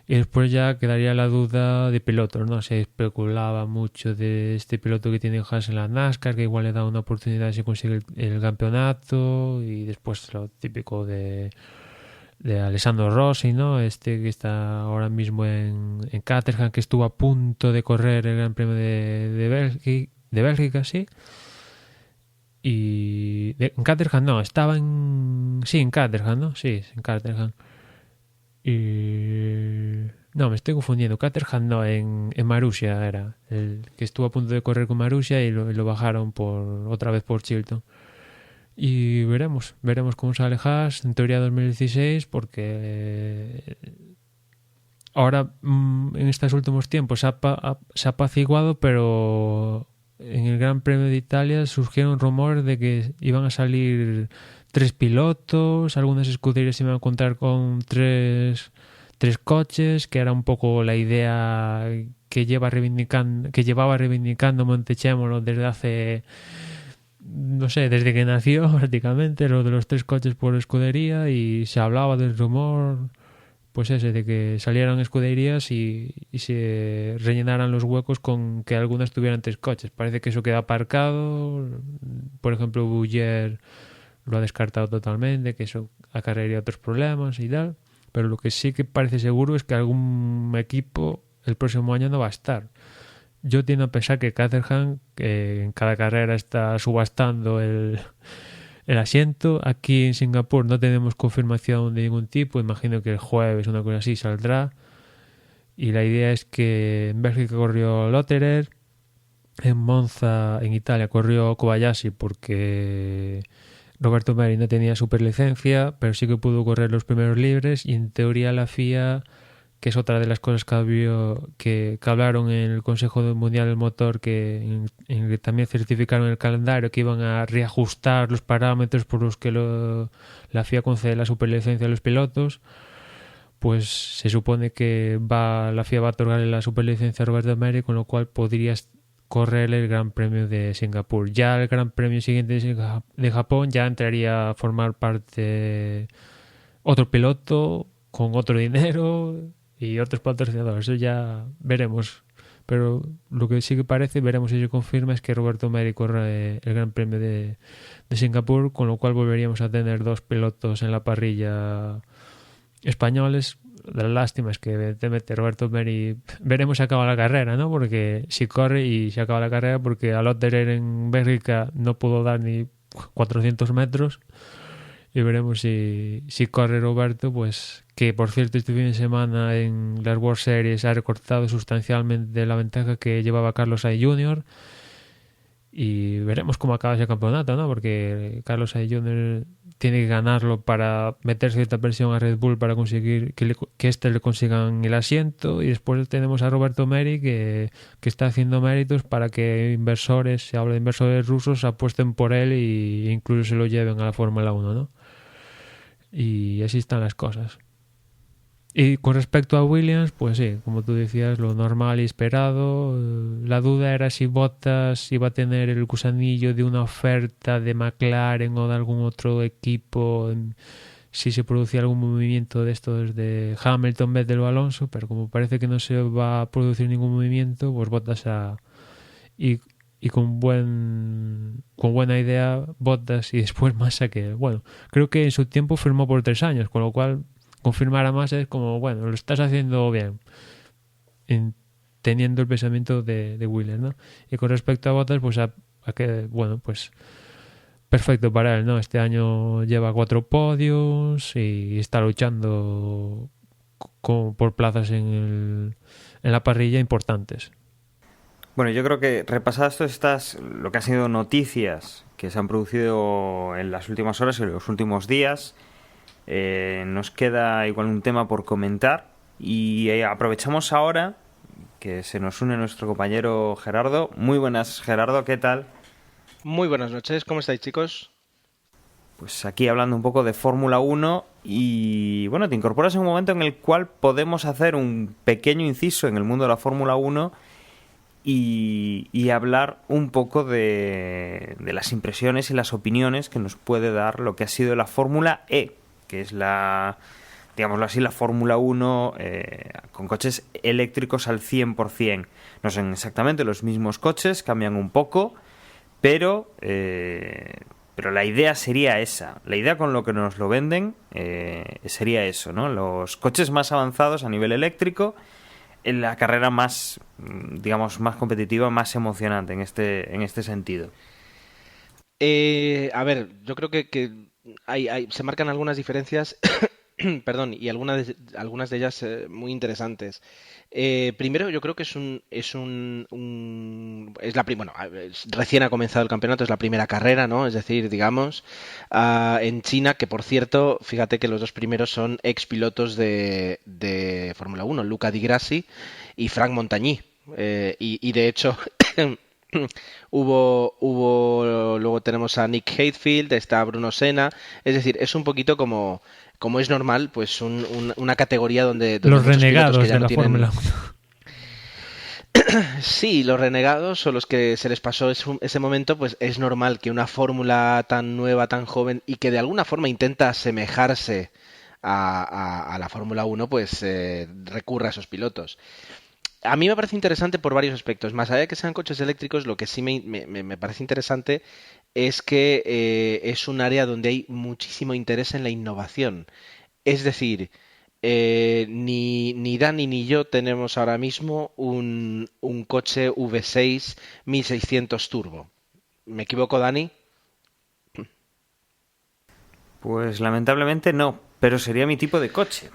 Speaker 3: Y después ya quedaría la duda de pilotos, ¿no? Se especulaba mucho de este piloto que tiene Haas en la NASCAR, que igual le da una oportunidad si consigue el campeonato, y después lo típico de Alessandro Rossi, ¿no? Que está ahora mismo en Caterham, que estuvo a punto de correr el Gran Premio de Bélgica, sí. Y en Caterham no, estaba en Caterham, ¿no? Sí, en Caterham. Y no, me estoy confundiendo. Caterham no, en Marussia era el que estuvo a punto de correr con Marussia, y lo bajaron otra vez por Chilton. Y veremos cómo sale Haas, en teoría 2016, porque ahora en estos últimos tiempos se ha apaciguado, pero en el Gran Premio de Italia surgieron rumores de que iban a salir 3 pilotos, algunas escuderías iban a contar con 3 coches, que era un poco la idea que llevaba reivindicando Montechémolo desde hace, no sé, desde que nació prácticamente, lo de los 3 coches por escudería, y se hablaba del rumor, pues de que salieran escuderías y se rellenaran los huecos con que algunas tuvieran 3 coches. Parece que eso queda aparcado. Por ejemplo, Buller lo ha descartado totalmente, que eso acarrearía otros problemas y tal. Pero lo que sí que parece seguro es que algún equipo el próximo año no va a estar. Yo tiendo a pensar que Caterham, que en cada carrera está subastando el asiento. Aquí en Singapur no tenemos confirmación de ningún tipo. Imagino que el jueves, una cosa así, saldrá. Y la idea es que en Bélgica corrió Lotterer, en Monza, en Italia, corrió Kobayashi porque Roberto Meri no tenía superlicencia, pero sí que pudo correr los primeros libres, y en teoría la FIA, que es otra de las cosas que hablaron en el Consejo Mundial del Motor, en que también certificaron el calendario, que iban a reajustar los parámetros por los que la FIA concede la superlicencia a los pilotos. Pues se supone que la FIA va a otorgarle la superlicencia a Roberto Meri, con lo cual podrías correr el Gran Premio de Singapur. Ya el Gran Premio siguiente de Japón ya entraría a formar parte otro piloto con otro dinero y otros patrocinadores. Eso ya veremos Pero lo que sí que parece, veremos si se confirma, es que Roberto Merhi corre el Gran Premio de Singapur, con lo cual volveríamos a tener 2 pilotos en la parrilla españoles. La lástima es que evidentemente Roberto Merhi veremos si acaba la carrera, ¿no? Porque si corre y se acaba la carrera, porque a Lotterer en Bélgica no pudo dar ni 400 metros, y veremos si corre Roberto, pues que por cierto este fin de semana en las World Series ha recortado sustancialmente la ventaja que llevaba Carlos Sainz Jr. y veremos cómo acaba ese campeonato, ¿no? Porque Carlos Sainz Jr. tiene que ganarlo para meter cierta presión a Red Bull para conseguir que este le consigan el asiento, y después tenemos a Roberto Merhi que está haciendo méritos para que inversores, se habla de inversores rusos, apuesten por él e incluso se lo lleven a la Fórmula 1, ¿no? Y así están las cosas. Y con respecto a Williams, pues sí, como tú decías, lo normal y esperado. La duda era si Bottas iba a tener el gusanillo de una oferta de McLaren o de algún otro equipo, si se producía algún movimiento de esto desde Hamilton, Vettel o Alonso, pero como parece que no se va a producir ningún movimiento, pues Bottas y con buena idea Bottas y después Massa, que bueno, creo que en su tiempo firmó por 3 años, con lo cual confirmar a Massa es como, bueno, lo estás haciendo bien, teniendo el pensamiento de Williams, ¿no? Y con respecto a Bottas, pues a que, bueno, pues perfecto para él, ¿no? Este año lleva 4 podios y está luchando por plazas en la parrilla importantes.
Speaker 2: Bueno, yo creo que repasadas todas estas, lo que han sido noticias que se han producido en las últimas horas, en los últimos días, nos queda igual un tema por comentar y aprovechamos ahora que se nos une nuestro compañero Gerardo. Muy buenas, Gerardo, ¿qué tal?
Speaker 16: Muy buenas noches, ¿cómo estáis, chicos?
Speaker 2: Pues aquí hablando un poco de Fórmula 1 y bueno, te incorporas en un momento en el cual podemos hacer un pequeño inciso en el mundo de la Fórmula 1 y hablar un poco de las impresiones y las opiniones que nos puede dar lo que ha sido la Fórmula E, que es digámoslo así, la Fórmula 1 con coches eléctricos al 100%. No son exactamente los mismos coches, cambian un poco, pero la idea sería esa. La idea con lo que nos lo venden sería eso, ¿no? Los coches más avanzados a nivel eléctrico, en la carrera más, digamos, más competitiva, más emocionante en este sentido.
Speaker 16: A ver, yo creo que se marcan algunas diferencias perdón, y algunas de ellas muy interesantes. Primero, yo creo que recién ha comenzado el campeonato, es la primera carrera, ¿no? Es decir, digamos, en China, que por cierto, fíjate que los 2 primeros son expilotos de Fórmula 1, Luca Di Grassi y Franck Montagny. Y de hecho luego tenemos a Nick Heidfeld, está Bruno Senna, es decir, es un poquito como es normal, pues una categoría donde
Speaker 3: los renegados que ya de la Fórmula 1.
Speaker 16: Sí, los renegados o los que se les pasó ese momento, pues es normal que una fórmula tan nueva, tan joven y que de alguna forma intenta asemejarse a la Fórmula 1, pues recurra a esos pilotos. A mí me parece interesante por varios aspectos. Más allá de que sean coches eléctricos, lo que sí me parece interesante es que es un área donde hay muchísimo interés en la innovación. Es decir, ni Dani ni yo tenemos ahora mismo un coche V6 1600 turbo. ¿Me equivoco, Dani?
Speaker 2: Pues lamentablemente no, pero sería mi tipo de coche.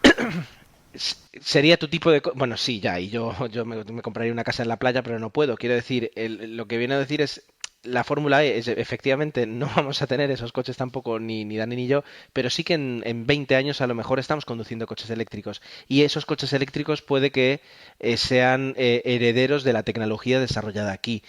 Speaker 16: Sería tu tipo de... Bueno, sí, ya, y yo me compraría una casa en la playa, pero no puedo. Quiero decir, lo que viene a decir es... La Fórmula E, efectivamente, no vamos a tener esos coches tampoco, ni Dani ni yo, pero sí que en 20 años a lo mejor estamos conduciendo coches eléctricos. Y esos coches eléctricos puede que sean herederos de la tecnología desarrollada aquí.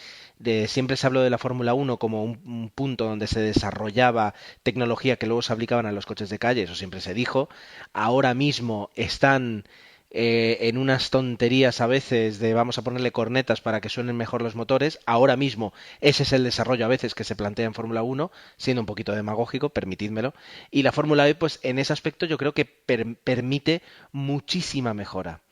Speaker 16: Siempre se habló de la Fórmula 1 como un punto donde se desarrollaba tecnología que luego se aplicaban a los coches de calle, eso siempre se dijo. Ahora mismo están en unas tonterías a veces de vamos a ponerle cornetas para que suenen mejor los motores. Ahora mismo ese es el desarrollo a veces que se plantea en Fórmula 1, siendo un poquito demagógico, permitidmelo. Y la Fórmula E, pues en ese aspecto yo creo que permite muchísima mejora.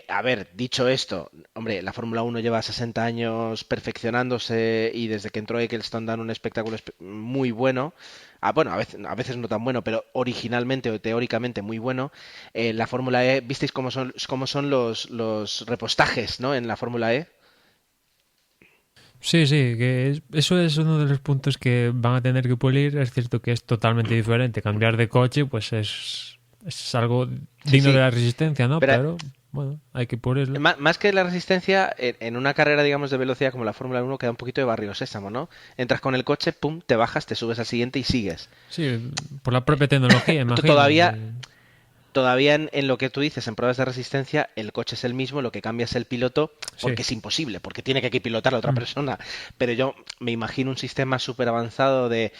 Speaker 16: A ver, dicho esto, hombre, la Fórmula 1 lleva 60 años perfeccionándose y desde que entró Ecclestone dan un espectáculo muy bueno. Bueno, a veces no tan bueno, pero originalmente o teóricamente muy bueno. La Fórmula E, ¿visteis cómo son los repostajes, ¿no? En la Fórmula E.
Speaker 3: Sí, que eso es uno de los puntos que van a tener que pulir. Es cierto que es totalmente diferente. Cambiar de coche, pues es algo digno de la resistencia, ¿no? Pero bueno, hay que pulirlo.
Speaker 16: Más que la resistencia, en una carrera, digamos, de velocidad como la Fórmula 1, queda un poquito de barrio sésamo, ¿no? Entras con el coche, pum, te bajas, te subes al siguiente y sigues.
Speaker 3: Sí, por la propia tecnología, imagino.
Speaker 16: Todavía en lo que tú dices, en pruebas de resistencia, el coche es el mismo, lo que cambia es el piloto, porque es imposible, porque tiene que pilotar a otra persona. Pero yo me imagino un sistema súper avanzado de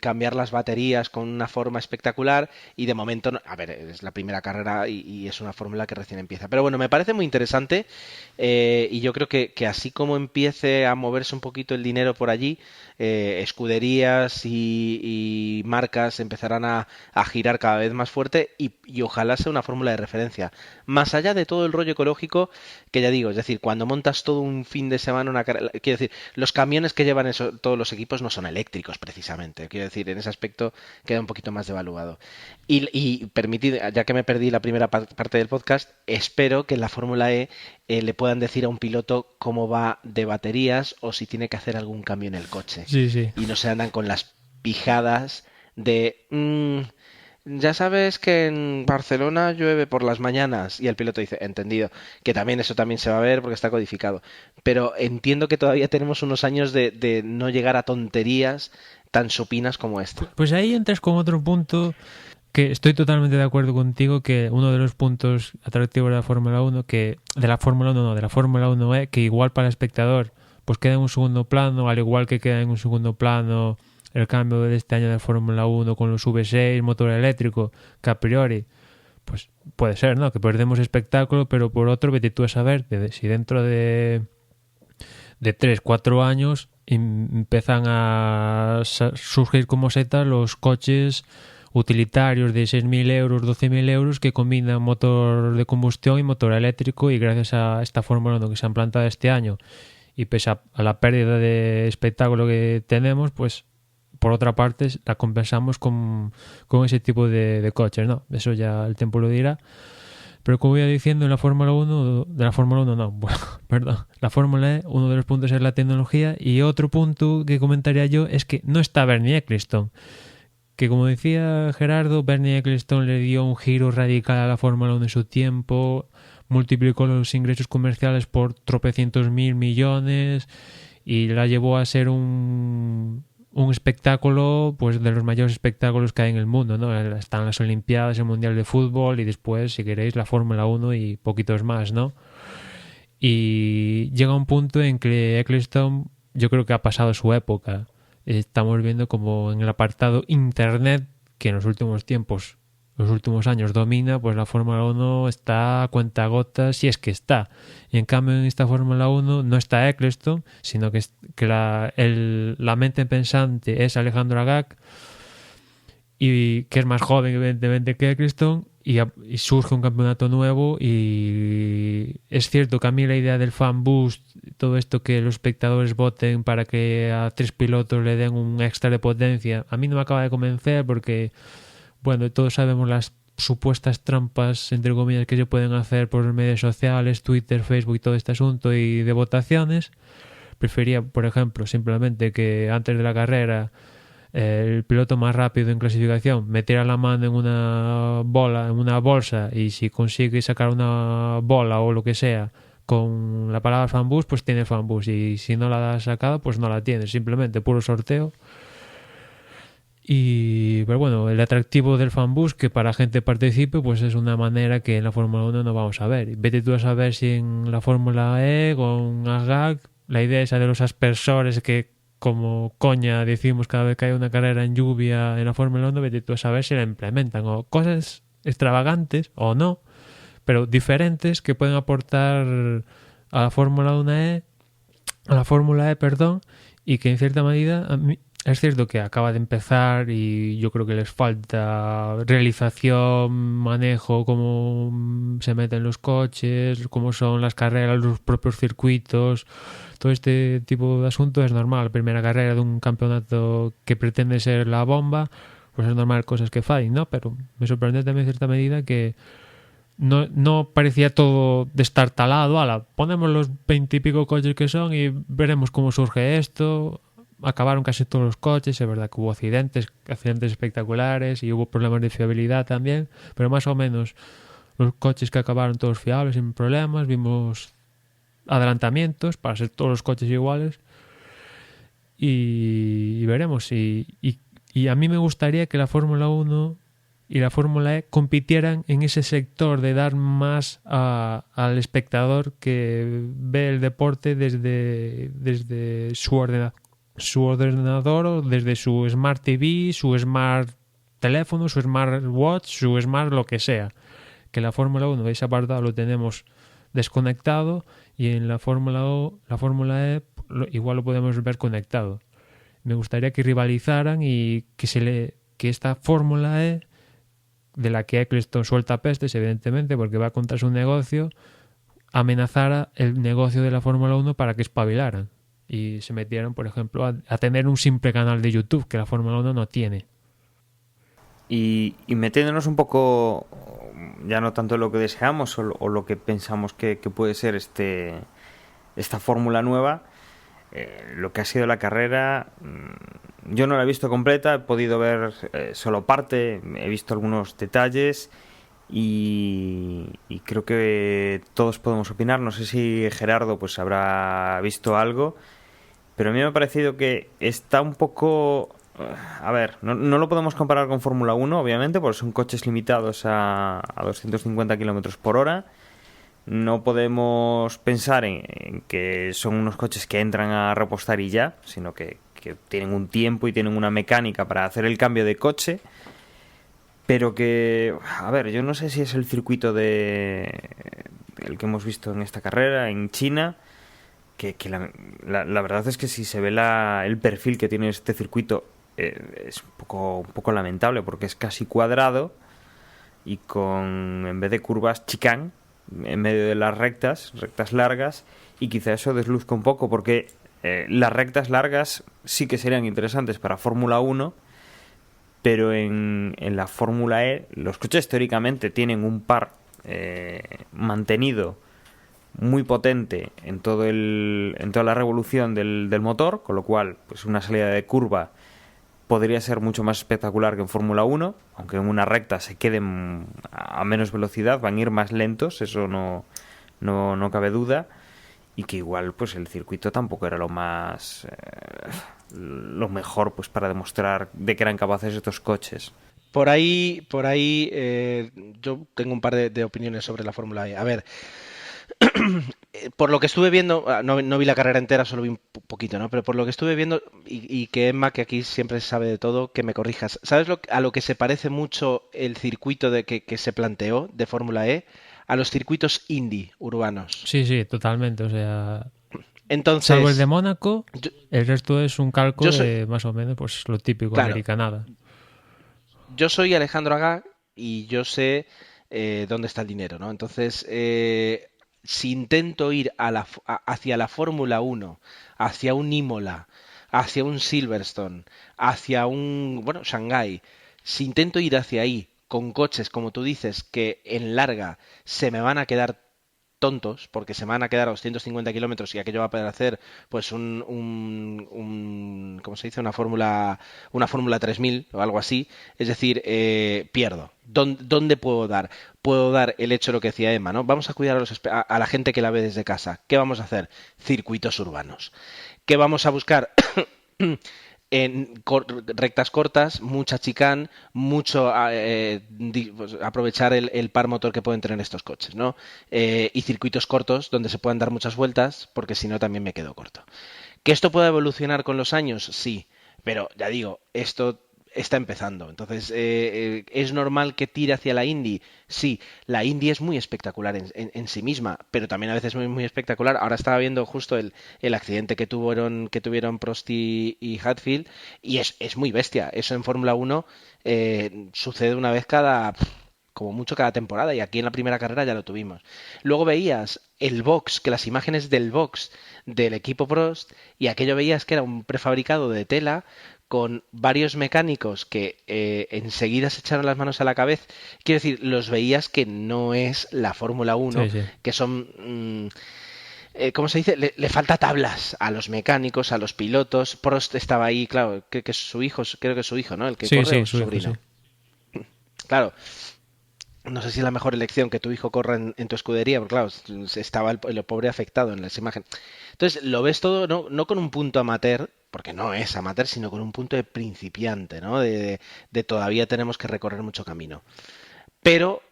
Speaker 16: cambiar las baterías con una forma espectacular y de momento, a ver, es la primera carrera y es una fórmula que recién empieza. Pero bueno, me parece muy interesante y yo creo que así como empiece a moverse un poquito el dinero por allí, escuderías y marcas empezarán a girar cada vez más fuerte y ojalá sea una fórmula de referencia. Más allá de todo el rollo ecológico, que ya digo, es decir, cuando montas todo un fin de semana una carrera, quiero decir, los camiones que llevan todos los equipos no son eléctricos precisamente, quiero decir, en ese aspecto queda un poquito más devaluado. Y permitid, ya que me perdí la primera parte del podcast, espero que en la Fórmula E le puedan decir a un piloto cómo va de baterías o si tiene que hacer algún cambio en el coche.
Speaker 3: Sí.
Speaker 16: Y no se andan con las pijadas de... ya sabes que en Barcelona llueve por las mañanas y el piloto dice, entendido, que también eso también se va a ver porque está codificado. Pero entiendo que todavía tenemos unos años de no llegar a tonterías tan supinas como esta.
Speaker 3: Pues ahí entras con otro punto que estoy totalmente de acuerdo contigo, que uno de los puntos atractivos de la Fórmula 1, de la Fórmula 1 es que igual para el espectador pues queda en un segundo plano, al igual que queda en un segundo plano el cambio de este año de Fórmula 1 con los V6, motor eléctrico, que a priori pues puede ser, ¿no? Que perdemos espectáculo, pero por otro, vete tú a saber si dentro de 3-4 años empiezan a surgir como setas los coches utilitarios de 6.000 euros, 12.000 euros que combinan motor de combustión y motor eléctrico, y gracias a esta Fórmula 1 que se ha implantado este año y pese a la pérdida de espectáculo que tenemos, pues por otra parte la compensamos con ese tipo de coches, ¿no? Eso ya el tiempo lo dirá. Pero como iba diciendo, en la Fórmula 1, la Fórmula E, uno de los puntos es la tecnología, y otro punto que comentaría yo es que no está Bernie Ecclestone. Que como decía Gerardo, Bernie Ecclestone le dio un giro radical a la Fórmula 1 en su tiempo, multiplicó los ingresos comerciales por tropecientos mil millones y la llevó a ser un espectáculo, pues de los mayores espectáculos que hay en el mundo, ¿no? Están las Olimpiadas, el Mundial de Fútbol y después, si queréis, la Fórmula 1 y poquitos más, ¿no? Y llega un punto en que Ecclestone, yo creo que ha pasado su época. Estamos viendo como en el apartado Internet, que en los últimos tiempos, los últimos años domina, pues la Fórmula 1 está a cuentagotas, si es que está. Y en cambio en esta Fórmula 1 no está Ecclestone, sino que la mente pensante es Alejandro Agag, y que es más joven evidentemente que Ecclestone, y surge un campeonato nuevo. Y es cierto que a mí la idea del fan boost, todo esto que los espectadores voten para que a 3 pilotos le den un extra de potencia, a mí no me acaba de convencer porque, bueno, todos sabemos las supuestas trampas, entre comillas, que se pueden hacer por medios sociales, Twitter, Facebook y todo este asunto y de votaciones. Prefería, por ejemplo, simplemente que antes de la carrera el piloto más rápido en clasificación metiera la mano en una bola, en una bolsa, y si consigue sacar una bola o lo que sea con la palabra fanbus, pues tiene fanbus, y si no la ha sacado, pues no la tiene, simplemente puro sorteo. Pero bueno, el atractivo del fanbus, que para gente participe, pues es una manera que en la Fórmula 1 no vamos a ver. Vete tú a saber si en la Fórmula E con Agag la idea esa de los aspersores que como coña decimos cada vez que hay una carrera en lluvia en la Fórmula 1, vete tú a saber si la implementan, o cosas extravagantes o no, pero diferentes que pueden aportar a la Fórmula 1 a la Fórmula E, y que en cierta medida es cierto que acaba de empezar y yo creo que les falta realización, manejo, cómo se meten los coches, cómo son las carreras, los propios circuitos. Todo este tipo de asuntos es normal. La primera carrera de un campeonato que pretende ser la bomba, pues es normal cosas que fallen, ¿no? Pero me sorprende también en cierta medida que no parecía todo destartalado. Ponemos los 20 y pico coches que son y veremos cómo surge esto. Acabaron casi todos los coches, es verdad que hubo accidentes espectaculares y hubo problemas de fiabilidad también, pero más o menos los coches que acabaron todos fiables, sin problemas. Vimos adelantamientos para ser todos los coches iguales y veremos. Y a mí me gustaría que la Fórmula 1 y la Fórmula E compitieran en ese sector de dar más al espectador que ve el deporte desde su ordenador o desde su Smart TV, su Smart teléfono, su Smart Watch, su Smart lo que sea. Que la Fórmula 1, ese apartado lo tenemos desconectado, y en la Fórmula E igual lo podemos ver conectado. Me gustaría que rivalizaran y que esta Fórmula E, de la que Eccleston suelta pestes, evidentemente, porque va contra su negocio, amenazara el negocio de la Fórmula 1 para que espabilaran y se metieran, por ejemplo, a tener un simple canal de YouTube que la Fórmula 1 no tiene.
Speaker 2: Y metiéndonos un poco, ya no tanto en lo que deseamos o lo que pensamos que puede ser esta fórmula nueva, lo que ha sido la carrera, yo no la he visto completa, he podido ver solo parte, he visto algunos detalles y creo que todos podemos opinar. No sé si Gerardo pues habrá visto algo, pero a mí me ha parecido que está un poco... A ver, no lo podemos comparar con Fórmula 1, obviamente, porque son coches limitados a 250 km por hora. No podemos pensar en que son unos coches que entran a repostar y ya, sino que tienen un tiempo y tienen una mecánica para hacer el cambio de coche. Pero que, a ver, yo no sé si es el circuito el que hemos visto en esta carrera, en China, que la verdad es que si se ve el perfil que tiene este circuito, es un poco lamentable, porque es casi cuadrado y en vez de curvas, chicane en medio de las rectas largas, y quizá eso desluzca un poco, porque las rectas largas sí que serían interesantes para Fórmula 1, pero en la Fórmula E los coches teóricamente tienen un par mantenido muy potente en toda la revolución del motor, con lo cual pues una salida de curva podría ser mucho más espectacular que en Fórmula 1, aunque en una recta se queden a menos velocidad, van a ir más lentos, eso no cabe duda, y que igual pues el circuito tampoco era lo mejor pues para demostrar de que eran capaces estos coches.
Speaker 16: Por ahí yo tengo un par de opiniones sobre la Fórmula E. A ver, por lo que estuve viendo, no vi la carrera entera, solo vi un poquito, ¿no? Pero por lo que estuve viendo, y que Emma, que aquí siempre sabe de todo, que me corrijas. ¿Sabes a lo que se parece mucho el circuito que se planteó de Fórmula E? A los circuitos Indy urbanos.
Speaker 3: Sí, totalmente. O sea,
Speaker 16: entonces,
Speaker 3: salvo el de Mónaco, el resto es un calco de más o menos pues lo típico, claro, americanada.
Speaker 16: Yo soy Alejandro Agag y yo sé dónde está el dinero, ¿no? Entonces, si intento ir hacia la Fórmula 1, hacia un Imola, hacia un Silverstone, hacia un Shanghái, si intento ir hacia ahí con coches, como tú dices, que en larga se me van a quedar tontos, porque se me van a quedar a 250 kilómetros y aquello va a poder hacer pues ¿cómo se dice? Una Fórmula 3000 o algo así. Es decir, pierdo. ¿Dónde puedo dar? Puedo dar el hecho de lo que decía Emma, ¿no? Vamos a cuidar a la gente que la ve desde casa. ¿Qué vamos a hacer? Circuitos urbanos. ¿Qué vamos a buscar? En rectas cortas, mucha chicane, mucho pues, aprovechar el par motor que pueden tener estos coches, ¿no? Y circuitos cortos donde se puedan dar muchas vueltas, porque si no también me quedo corto. ¿Que esto pueda evolucionar con los años? Sí, pero ya digo, esto está empezando. Entonces, ¿es normal que tire hacia la Indy? Sí, la Indy es muy espectacular en sí misma, pero también a veces muy, muy espectacular. Ahora estaba viendo justo el accidente que tuvieron Prost y Hatfield, y es muy bestia. Eso en Fórmula 1 sucede una vez como mucho cada temporada, y aquí en la primera carrera ya lo tuvimos. Luego veías el box, que las imágenes del box del equipo Prost, y aquello veías que era un prefabricado de tela con varios mecánicos que enseguida se echaron las manos a la cabeza. Quiero decir, los veías que no es la Fórmula 1,
Speaker 3: sí.
Speaker 16: Que son... ¿cómo se dice? Le falta tablas a los mecánicos, a los pilotos. Prost estaba ahí, claro, que es su hijo, creo que es su hijo, ¿no? El que corre, o su sobrino. Sí. Claro. No sé si es la mejor elección que tu hijo corra en tu escudería, porque claro, estaba el pobre afectado en esa imagen. Entonces, lo ves todo no con un punto amateur, porque no es amateur, sino con un punto de principiante, ¿no? De todavía tenemos que recorrer mucho camino. Pero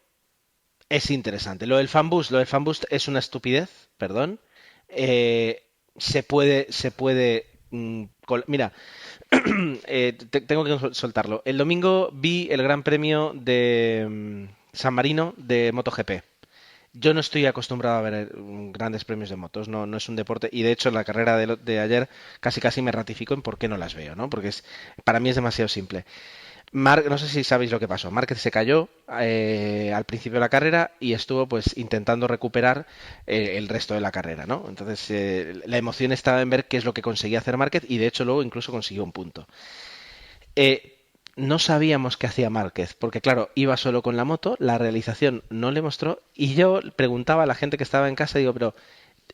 Speaker 16: es interesante. Lo del fanboost es una estupidez, perdón. Se puede mira, tengo que soltarlo. El domingo vi el Gran Premio de San Marino de MotoGP. Yo no estoy acostumbrado a ver grandes premios de motos, no es un deporte, y de hecho en la carrera de ayer casi me ratifico en por qué no las veo, ¿no? Porque para mí es demasiado simple. No sé si sabéis lo que pasó. Márquez se cayó al principio de la carrera y estuvo pues intentando recuperar el resto de la carrera, ¿no? Entonces la emoción estaba en ver qué es lo que conseguía hacer Márquez, y de hecho luego incluso consiguió un punto. No sabíamos qué hacía Márquez, porque claro, iba solo con la moto, la realización no le mostró, y yo preguntaba a la gente que estaba en casa, digo, pero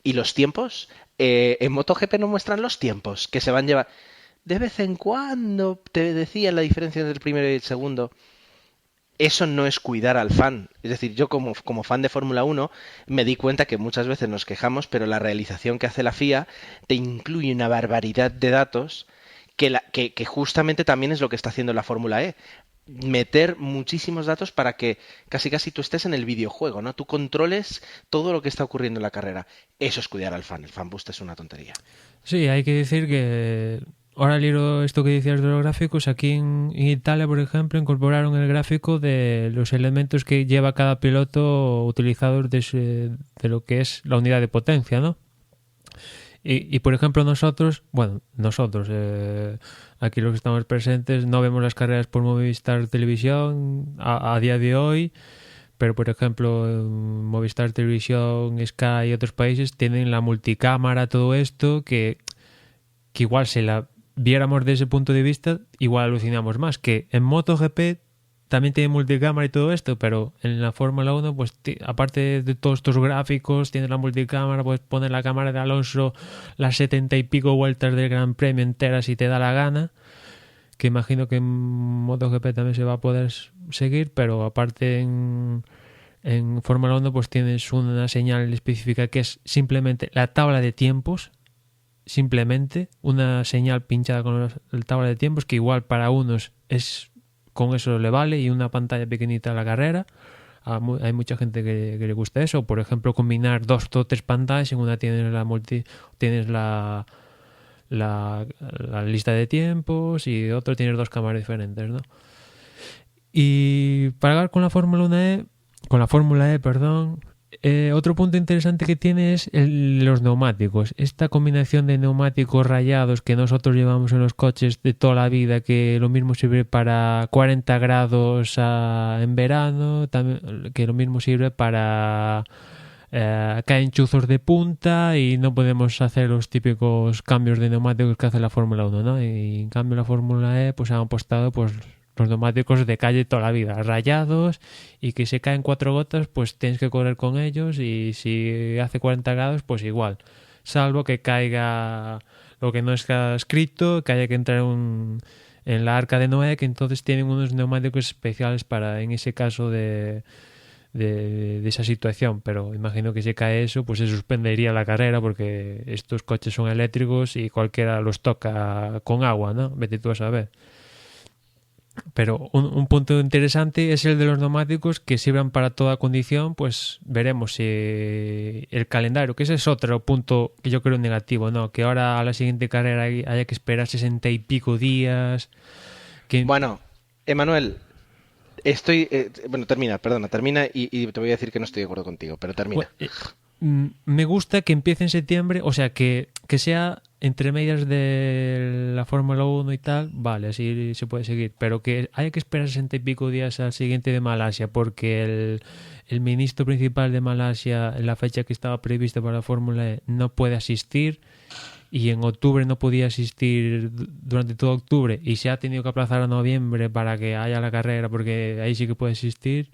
Speaker 16: ¿y los tiempos? En MotoGP no muestran los tiempos que se van a llevar. De vez en cuando te decían la diferencia entre el primero y el segundo. Eso no es cuidar al fan. Es decir, yo como fan de Fórmula 1 me di cuenta que muchas veces nos quejamos, pero la realización que hace la FIA te incluye una barbaridad de datos que justamente también es lo que está haciendo la Fórmula E. Meter muchísimos datos para que casi tú estés en el videojuego, ¿no? Tú controles todo lo que está ocurriendo en la carrera. Eso es cuidar al fan. El fanboost es una tontería.
Speaker 3: Sí, hay que decir que ahora leo esto que decías de los gráficos. Aquí en Italia, por ejemplo, incorporaron el gráfico de los elementos que lleva cada piloto utilizados de lo que es la unidad de potencia, ¿no? Y por ejemplo, nosotros, aquí los que estamos presentes, no vemos las carreras por Movistar Televisión a día de hoy, pero por ejemplo, Movistar Televisión, Sky y otros países tienen la multicámara, todo esto, que igual si la viéramos desde ese punto de vista, igual alucinamos más, que en MotoGP también tiene multicámara y todo esto, pero en la Fórmula 1, pues aparte de todos estos gráficos, tiene la multicámara, puedes poner la cámara de Alonso las 70 y pico vueltas del Gran Premio enteras si te da la gana, que imagino que en MotoGP también se va a poder seguir, pero aparte en Fórmula 1 pues tienes una señal específica que es simplemente la tabla de tiempos, simplemente una señal pinchada con la tabla de tiempos, que igual para unos con eso le vale, y una pantalla pequeñita a la carrera. Hay mucha gente que le gusta eso. Por ejemplo, combinar 2 o 3 pantallas. En una tienes la lista de tiempos, y otro tienes 2 cámaras diferentes, ¿no? Y para hablar con la Fórmula E, perdón, otro punto interesante que tiene es los neumáticos. Esta combinación de neumáticos rayados que nosotros llevamos en los coches de toda la vida, que lo mismo sirve para 40 grados en verano, también, que lo mismo sirve para caen chuzos de punta, y no podemos hacer los típicos cambios de neumáticos que hace la Fórmula 1, ¿no? Y en cambio la Fórmula E pues han apostado pues los neumáticos de calle toda la vida, rayados, y que se caen 4 gotas, pues tienes que correr con ellos, y si hace 40 grados, pues igual. Salvo que caiga lo que no está escrito, que haya que entrar en la Arca de Noé, que entonces tienen unos neumáticos especiales para, en ese caso de esa situación. Pero imagino que si cae eso, pues se suspendería la carrera, porque estos coches son eléctricos y cualquiera los toca con agua, ¿no? Vete tú a saber. Pero un punto interesante es el de los neumáticos, que sirvan para toda condición. Pues veremos si el calendario, que ese es otro punto que yo creo negativo, ¿no? Que ahora a la siguiente carrera haya que esperar 60 y pico días,
Speaker 16: Bueno, Emanuel, termina y te voy a decir que no estoy de acuerdo contigo, pero termina.
Speaker 3: Me gusta que empiece en septiembre, o sea, que sea entre medias de la Fórmula 1 y tal, vale, así se puede seguir, pero que haya que esperar 60 y pico días al siguiente de Malasia, porque el ministro principal de Malasia, en la fecha que estaba prevista para la Fórmula E, no puede asistir, y en octubre no podía asistir durante todo octubre, y se ha tenido que aplazar a noviembre para que haya la carrera, porque ahí sí que puede asistir,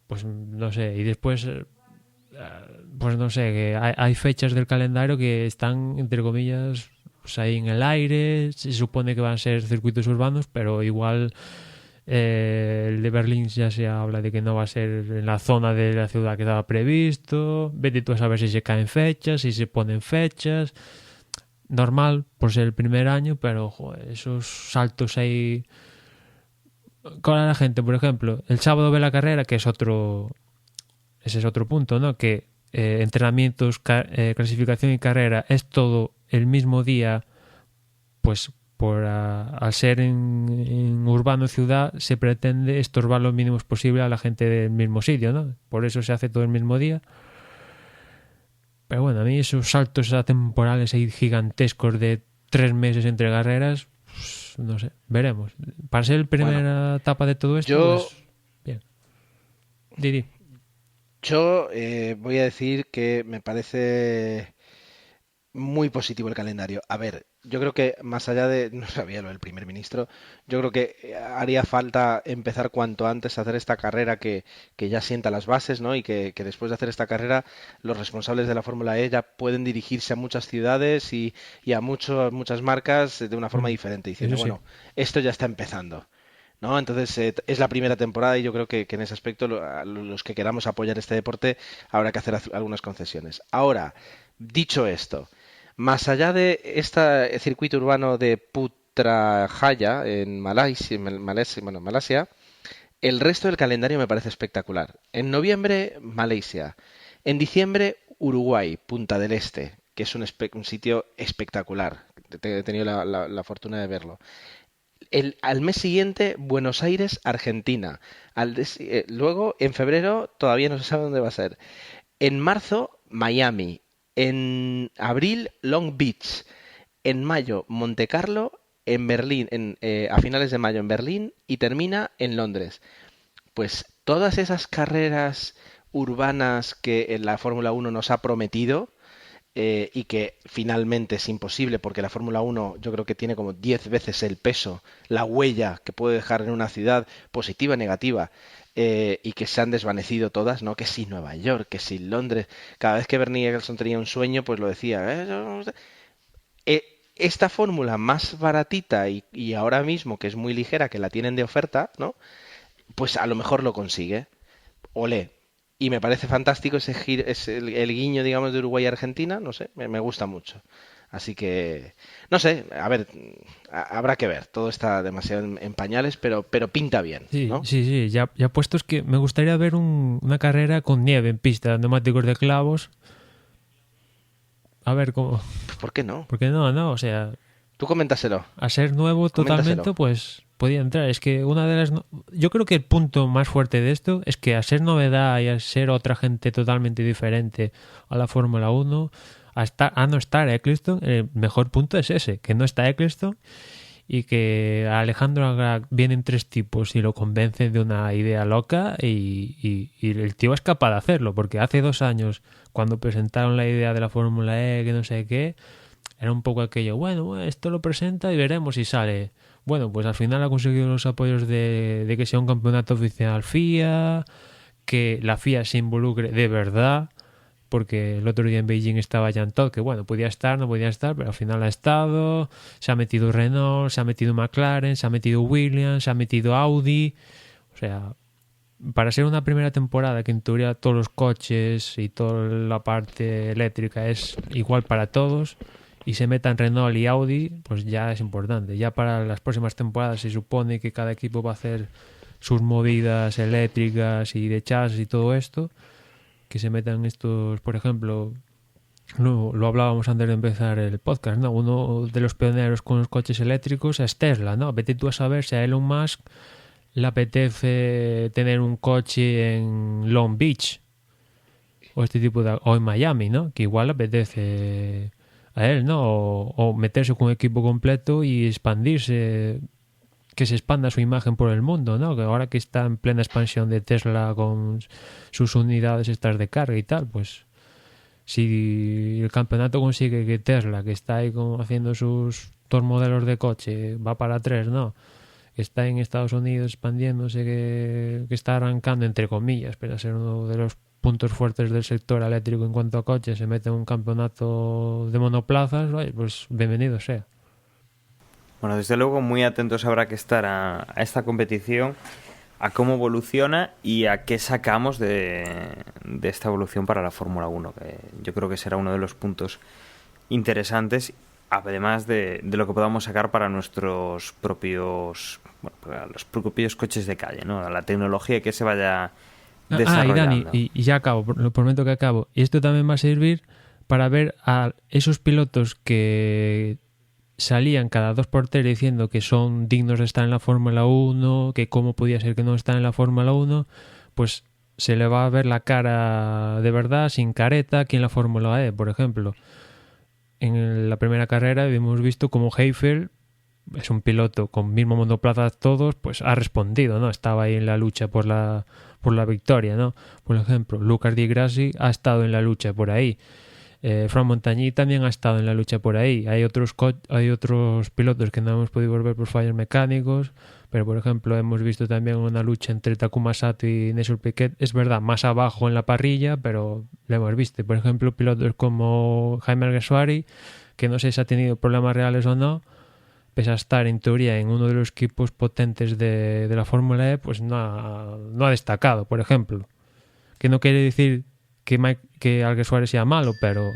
Speaker 3: pues no sé, y después... pues no sé, que hay fechas del calendario que están, entre comillas, pues ahí en el aire. Se supone que van a ser circuitos urbanos, pero igual el de Berlín ya se habla de que no va a ser en la zona de la ciudad que estaba previsto. Vete tú a saber si se caen fechas, si se ponen fechas. Normal, por ser el primer año, pero joder, esos saltos ahí con la gente, por ejemplo, el sábado ve la carrera, que es otro... Ese es otro punto, ¿no? Que entrenamientos, clasificación y carrera es todo el mismo día, pues al ser en urbano ciudad se pretende estorbar lo mínimo posible a la gente del mismo sitio, ¿no? Por eso se hace todo el mismo día. Pero bueno, a mí esos saltos atemporales ahí gigantescos de 3 meses entre carreras, pues, no sé, veremos. Para ser la primera etapa de todo esto, pues, bien. Didi.
Speaker 16: Yo voy a decir que me parece muy positivo el calendario. A ver, yo creo que más allá de, no sabía lo del primer ministro, yo creo que haría falta empezar cuanto antes a hacer esta carrera que ya sienta las bases, ¿no? Y que después de hacer esta carrera los responsables de la Fórmula E ya pueden dirigirse a muchas ciudades y a muchas marcas de una forma diferente, diciendo,
Speaker 3: sí.
Speaker 16: bueno, esto ya está empezando, ¿no? Entonces es la primera temporada y yo creo que en ese aspecto los que queramos apoyar este deporte habrá que hacer algunas concesiones. Ahora, dicho esto, más allá de este circuito urbano de Putrajaya en Malasia, el resto del calendario me parece espectacular. En noviembre, Malasia. En diciembre, Uruguay, Punta del Este, que es un sitio espectacular. He tenido la fortuna de verlo. Al mes siguiente, Buenos Aires, Argentina. Luego, en febrero, todavía no se sabe dónde va a ser. En marzo, Miami. En abril, Long Beach. En mayo, Monte Carlo. En Berlín, a finales de mayo en Berlín. Y termina en Londres. Pues todas esas carreras urbanas que en la Fórmula 1 nos ha prometido... y que finalmente es imposible porque la Fórmula 1 yo creo que tiene como 10 veces el peso, la huella que puede dejar en una ciudad, positiva, negativa, y que se han desvanecido todas, ¿no? Que si Nueva York, que si Londres, cada vez que Bernie Ecclestone tenía un sueño, pues lo decía. Esta fórmula más baratita y ahora mismo que es muy ligera, que la tienen de oferta, ¿no? Pues a lo mejor lo consigue. Olé. Y me parece fantástico el guiño, digamos, de Uruguay y Argentina, no sé, me gusta mucho. Así que, no sé, a ver, habrá que ver. Todo está demasiado en pañales, pero pinta bien, ¿no?
Speaker 3: Sí, ya puestos que me gustaría ver una carrera con nieve en pista, neumáticos de clavos. A ver cómo...
Speaker 16: ¿Por qué no?
Speaker 3: ¿Por qué no? O sea...
Speaker 16: Tú coméntaselo.
Speaker 3: A ser nuevo totalmente, pues podía entrar. Es que yo creo que el punto más fuerte de esto es que a ser novedad y a ser otra gente totalmente diferente a la Fórmula 1, a no estar Ecclestone, el mejor punto es ese, que no está Ecclestone y que a Alejandro Agag vienen 3 tipos y lo convencen de una idea loca y el tío es capaz de hacerlo, porque hace 2 años, cuando presentaron la idea de la Fórmula E, que no sé qué, era un poco aquello, bueno, esto lo presenta y veremos si sale. Bueno, pues al final ha conseguido los apoyos de que sea un campeonato oficial FIA, que la FIA se involucre de verdad, porque el otro día en Beijing estaba Jean Todt, que bueno, podía estar, no podía estar, pero al final ha estado, se ha metido Renault, se ha metido McLaren, se ha metido Williams, se ha metido Audi, o sea, para ser una primera temporada que en teoría todos los coches y toda la parte eléctrica es igual para todos, y se metan Renault y Audi, pues ya es importante. Ya para las próximas temporadas se supone que cada equipo va a hacer sus movidas eléctricas y de chasis y todo esto, que se metan estos, por ejemplo, lo hablábamos antes de empezar el podcast, ¿no? Uno de los pioneros con los coches eléctricos es Tesla, ¿no? Vete tú a saber si a Elon Musk le apetece tener un coche en Long Beach o o en Miami, ¿no? Que igual le apetece a él, ¿no? O meterse con un equipo completo y expandirse, que se expanda su imagen por el mundo, ¿no? Que ahora que está en plena expansión de Tesla con sus unidades estas de carga y tal, pues si el campeonato consigue que Tesla, que está ahí haciendo sus 2 modelos de coche, va para 3, ¿no? Que está en Estados Unidos expandiéndose, que está arrancando, entre comillas, pero a ser uno de los puntos fuertes del sector eléctrico en cuanto a coches, se mete en un campeonato de monoplazas, pues bienvenido sea.
Speaker 2: Bueno, desde luego muy atentos habrá que estar a esta competición, a cómo evoluciona y a qué sacamos de esta evolución para la Fórmula 1, que yo creo que será uno de los puntos interesantes, además de lo que podamos sacar para nuestros propios, para los propios coches de calle, ¿no? La tecnología que se vaya desarrollando.
Speaker 3: Y Dani, y ya acabo, lo prometo que acabo. Y esto también va a servir para ver a esos pilotos que salían cada 2x3 diciendo que son dignos de estar en la Fórmula 1, que cómo podía ser que no están en la Fórmula 1, pues se le va a ver la cara de verdad, sin careta, aquí en la Fórmula E, por ejemplo. En la primera carrera hemos visto como Heifel es un piloto con mismo monoplaza todos, pues ha respondido, ¿no? Estaba ahí en la lucha por la victoria, ¿no? Por ejemplo, Lucas Di Grassi ha estado en la lucha por ahí. Fran Montagny también ha estado en la lucha por ahí. Hay otros pilotos que no hemos podido ver por fallos mecánicos, pero por ejemplo hemos visto también una lucha entre Takuma Sato y Nelson Piquet, es verdad, más abajo en la parrilla, pero lo hemos visto. Por ejemplo, pilotos como Jaime Alguersuari, que no sé si ha tenido problemas reales o no, pese a estar en teoría en uno de los equipos potentes de la Fórmula E, pues no ha destacado, por ejemplo. Que no quiere decir que Alguersuari sea malo, pero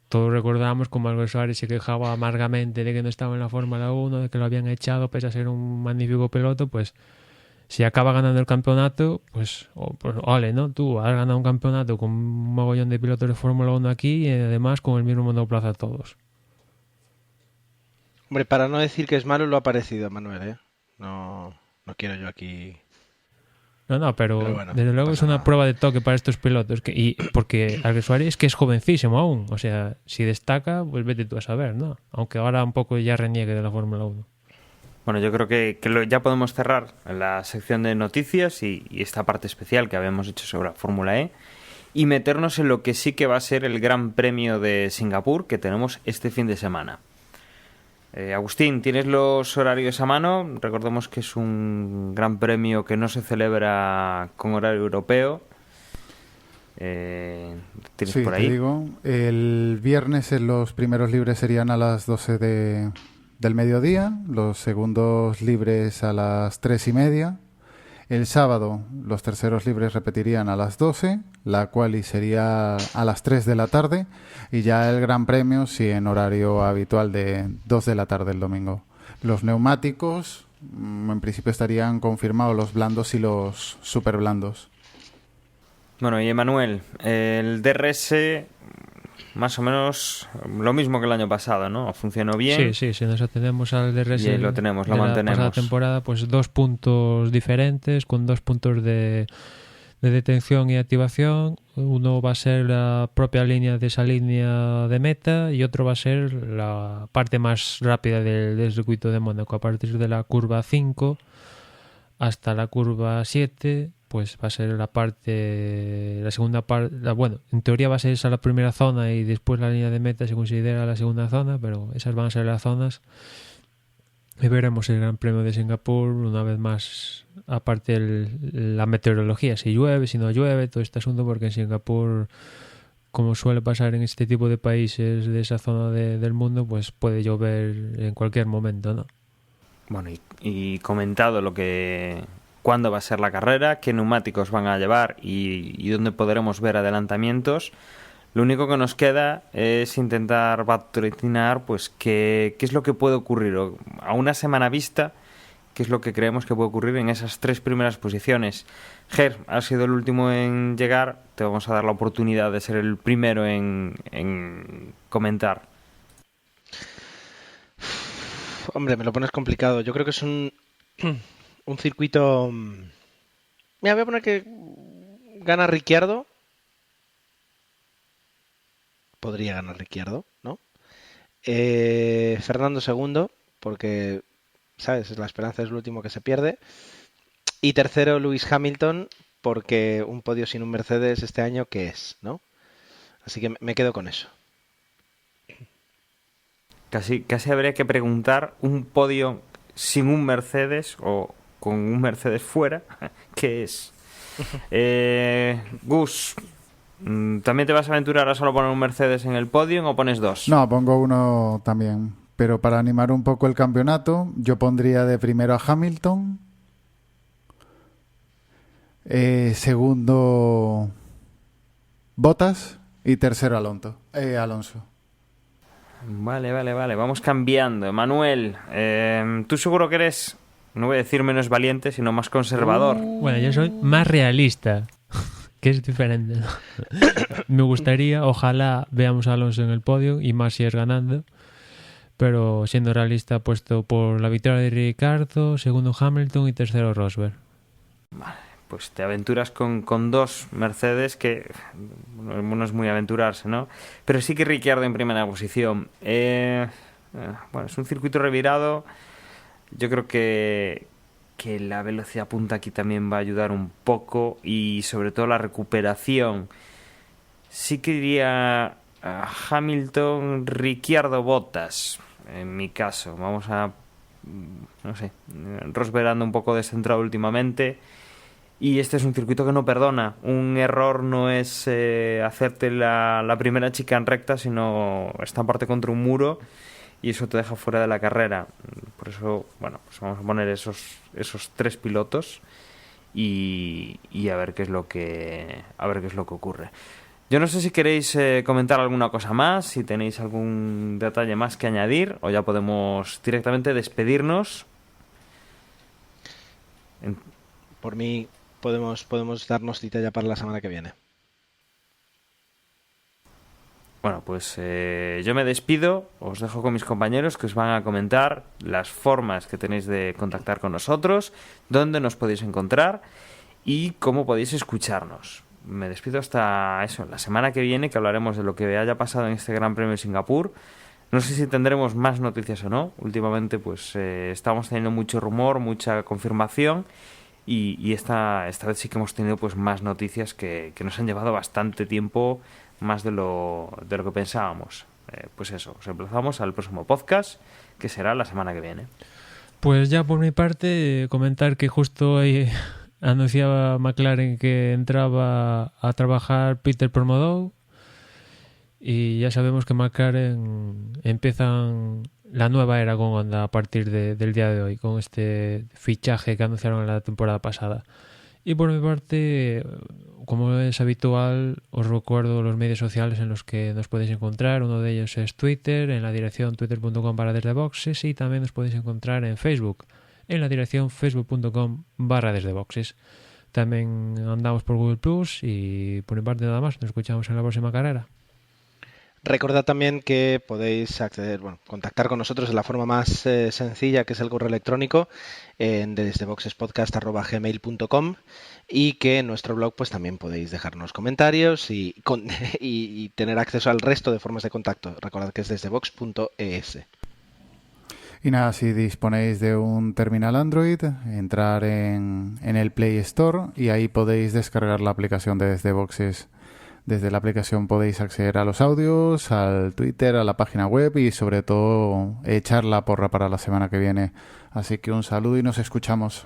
Speaker 3: todos recordamos como Alguersuari se quejaba amargamente de que no estaba en la Fórmula 1, de que lo habían echado pese a ser un magnífico piloto. Pues si acaba ganando el campeonato, pues ole, ¿no? Tú has ganado un campeonato con un mogollón de pilotos de Fórmula 1 aquí y además con el mismo monoplaza todos.
Speaker 16: Hombre, para no decir que es malo, lo ha parecido, Manuel, ¿eh? No quiero yo aquí...
Speaker 3: No, pero
Speaker 16: bueno,
Speaker 3: desde luego es una prueba de toque para estos pilotos. Porque Alguersuari es que es jovencísimo aún. O sea, si destaca, pues vete tú a saber, ¿no? Aunque ahora un poco ya reniegue de la Fórmula 1.
Speaker 2: Bueno, yo creo que ya podemos cerrar la sección de noticias y esta parte especial que habíamos hecho sobre la Fórmula E y meternos en lo que sí que va a ser el Gran Premio de Singapur que tenemos este fin de semana. Agustín, ¿tienes los horarios a mano? Recordemos que es un gran premio que no se celebra con horario europeo. ¿Tienes
Speaker 4: sí,
Speaker 2: por ahí?
Speaker 4: Te digo, el viernes los primeros libres serían a las 12 del mediodía, los segundos libres a las 3:30. El sábado los terceros libres repetirían a las 12, la quali sería a las 3 de la tarde y ya el Gran Premio sí en horario habitual de 2 de la tarde el domingo. Los neumáticos en principio estarían confirmados los blandos y los super blandos.
Speaker 2: Bueno, y Emanuel, el DRS más o menos lo mismo que el año pasado, ¿no? Funcionó bien.
Speaker 3: Sí, si nos atendemos al DRS
Speaker 2: y lo tenemos, lo
Speaker 3: de
Speaker 2: mantenemos.
Speaker 3: La pasada temporada, pues 2 puntos diferentes, con 2 puntos de detención y activación. Uno va a ser la propia línea de esa línea de meta y otro va a ser la parte más rápida del circuito de Mónaco. A partir de la curva 5 hasta la curva 7, pues va a ser la segunda parte. Bueno, en teoría va a ser esa la primera zona y después la línea de meta se considera la segunda zona, pero esas van a ser las zonas. Y veremos el Gran Premio de Singapur una vez más, aparte la meteorología, si llueve, si no llueve, todo este asunto, porque en Singapur, como suele pasar en este tipo de países de esa zona del mundo, pues puede llover en cualquier momento, ¿no?
Speaker 2: Bueno, y comentado cuándo va a ser la carrera, qué neumáticos van a llevar y dónde podremos ver adelantamientos. Lo único que nos queda es intentar vaticinar pues qué es lo que puede ocurrir a una semana vista, qué es lo que creemos que puede ocurrir en esas 3 primeras posiciones. Ger, has sido el último en llegar, te vamos a dar la oportunidad de ser el primero en comentar.
Speaker 16: Hombre, me lo pones complicado. Yo creo que es un circuito... Mira, voy a poner que gana Ricciardo. Podría ganar Ricciardo, ¿no? Fernando segundo, porque, ¿sabes? La esperanza es lo último que se pierde. Y tercero, Lewis Hamilton, porque un podio sin un Mercedes este año, ¿qué es? ¿No? Así que me quedo con eso.
Speaker 2: Casi habría que preguntar un podio sin un Mercedes o con un Mercedes fuera, ¿qué es? Gus, ¿también te vas a aventurar a solo poner un Mercedes en el podio o pones 2?
Speaker 4: No, pongo uno también. Pero para animar un poco el campeonato, yo pondría de primero a Hamilton. Segundo, Bottas. Y tercero, Alonso.
Speaker 2: Vale. Vamos cambiando. Manuel, tú seguro que eres, no voy a decir menos valiente, sino más conservador.
Speaker 3: Bueno, yo soy más realista, que es diferente, ¿no? Me gustaría, ojalá veamos a Alonso en el podio, y más si es ganando. Pero siendo realista, puesto por la victoria de Ricciardo, segundo Hamilton y tercero Rosberg.
Speaker 2: Vale, pues te aventuras con 2 Mercedes, que no es muy aventurarse, ¿no? Pero sí que Ricciardo en primera posición. Bueno, es un circuito revirado. Yo creo que la velocidad punta aquí también va a ayudar un poco, y sobre todo la recuperación. Sí que diría a Hamilton, Ricciardo, Bottas. En mi caso, vamos a, no sé, Rosberg anda un poco descentrado últimamente, y este es un circuito que no perdona. Un error no es hacerte la primera chicane recta, sino estamparte contra un muro, y eso te deja fuera de la carrera. Por eso, bueno, pues vamos a poner esos 3 pilotos y a ver qué es lo que ocurre. Yo no sé si queréis comentar alguna cosa más, si tenéis algún detalle más que añadir, o ya podemos directamente despedirnos.
Speaker 16: Por mí podemos darnos cita ya para la semana que viene.
Speaker 2: Bueno, pues yo me despido, os dejo con mis compañeros que os van a comentar las formas que tenéis de contactar con nosotros, dónde nos podéis encontrar y cómo podéis escucharnos. Me despido hasta eso, la semana que viene, que hablaremos de lo que haya pasado en este Gran Premio de Singapur. No sé si tendremos más noticias o no. Últimamente pues estamos teniendo mucho rumor, mucha confirmación, y esta vez sí que hemos tenido pues más noticias que nos han llevado bastante tiempo, más de lo que pensábamos. Pues eso, os emplazamos al próximo podcast, que será la semana que viene.
Speaker 3: Pues ya por mi parte, comentar que justo hoy anunciaba McLaren que entraba a trabajar Peter Promodow, y ya sabemos que McLaren empiezan la nueva era con Honda a partir del día de hoy, con este fichaje que anunciaron en la temporada pasada. Y por mi parte, como es habitual, os recuerdo los medios sociales en los que nos podéis encontrar. Uno de ellos es Twitter, en la dirección twitter.com/desdeboxes, y también nos podéis encontrar en Facebook, en la dirección facebook.com/desdeboxes. También andamos por Google Plus, y por mi parte nada más. Nos escuchamos en la próxima carrera.
Speaker 16: Recordad también que podéis contactar con nosotros de la forma más sencilla, que es el correo electrónico en desdeboxespodcast@gmail.com, y que en nuestro blog pues también podéis dejarnos comentarios y tener acceso al resto de formas de contacto. Recordad que es desdebox.es.
Speaker 4: Y nada, si disponéis de un terminal Android, entrar en el Play Store, y ahí podéis descargar la aplicación de Desdeboxes. Desde la aplicación podéis acceder a los audios, al Twitter, a la página web, y sobre todo echar la porra para la semana que viene. Así que un saludo y nos escuchamos.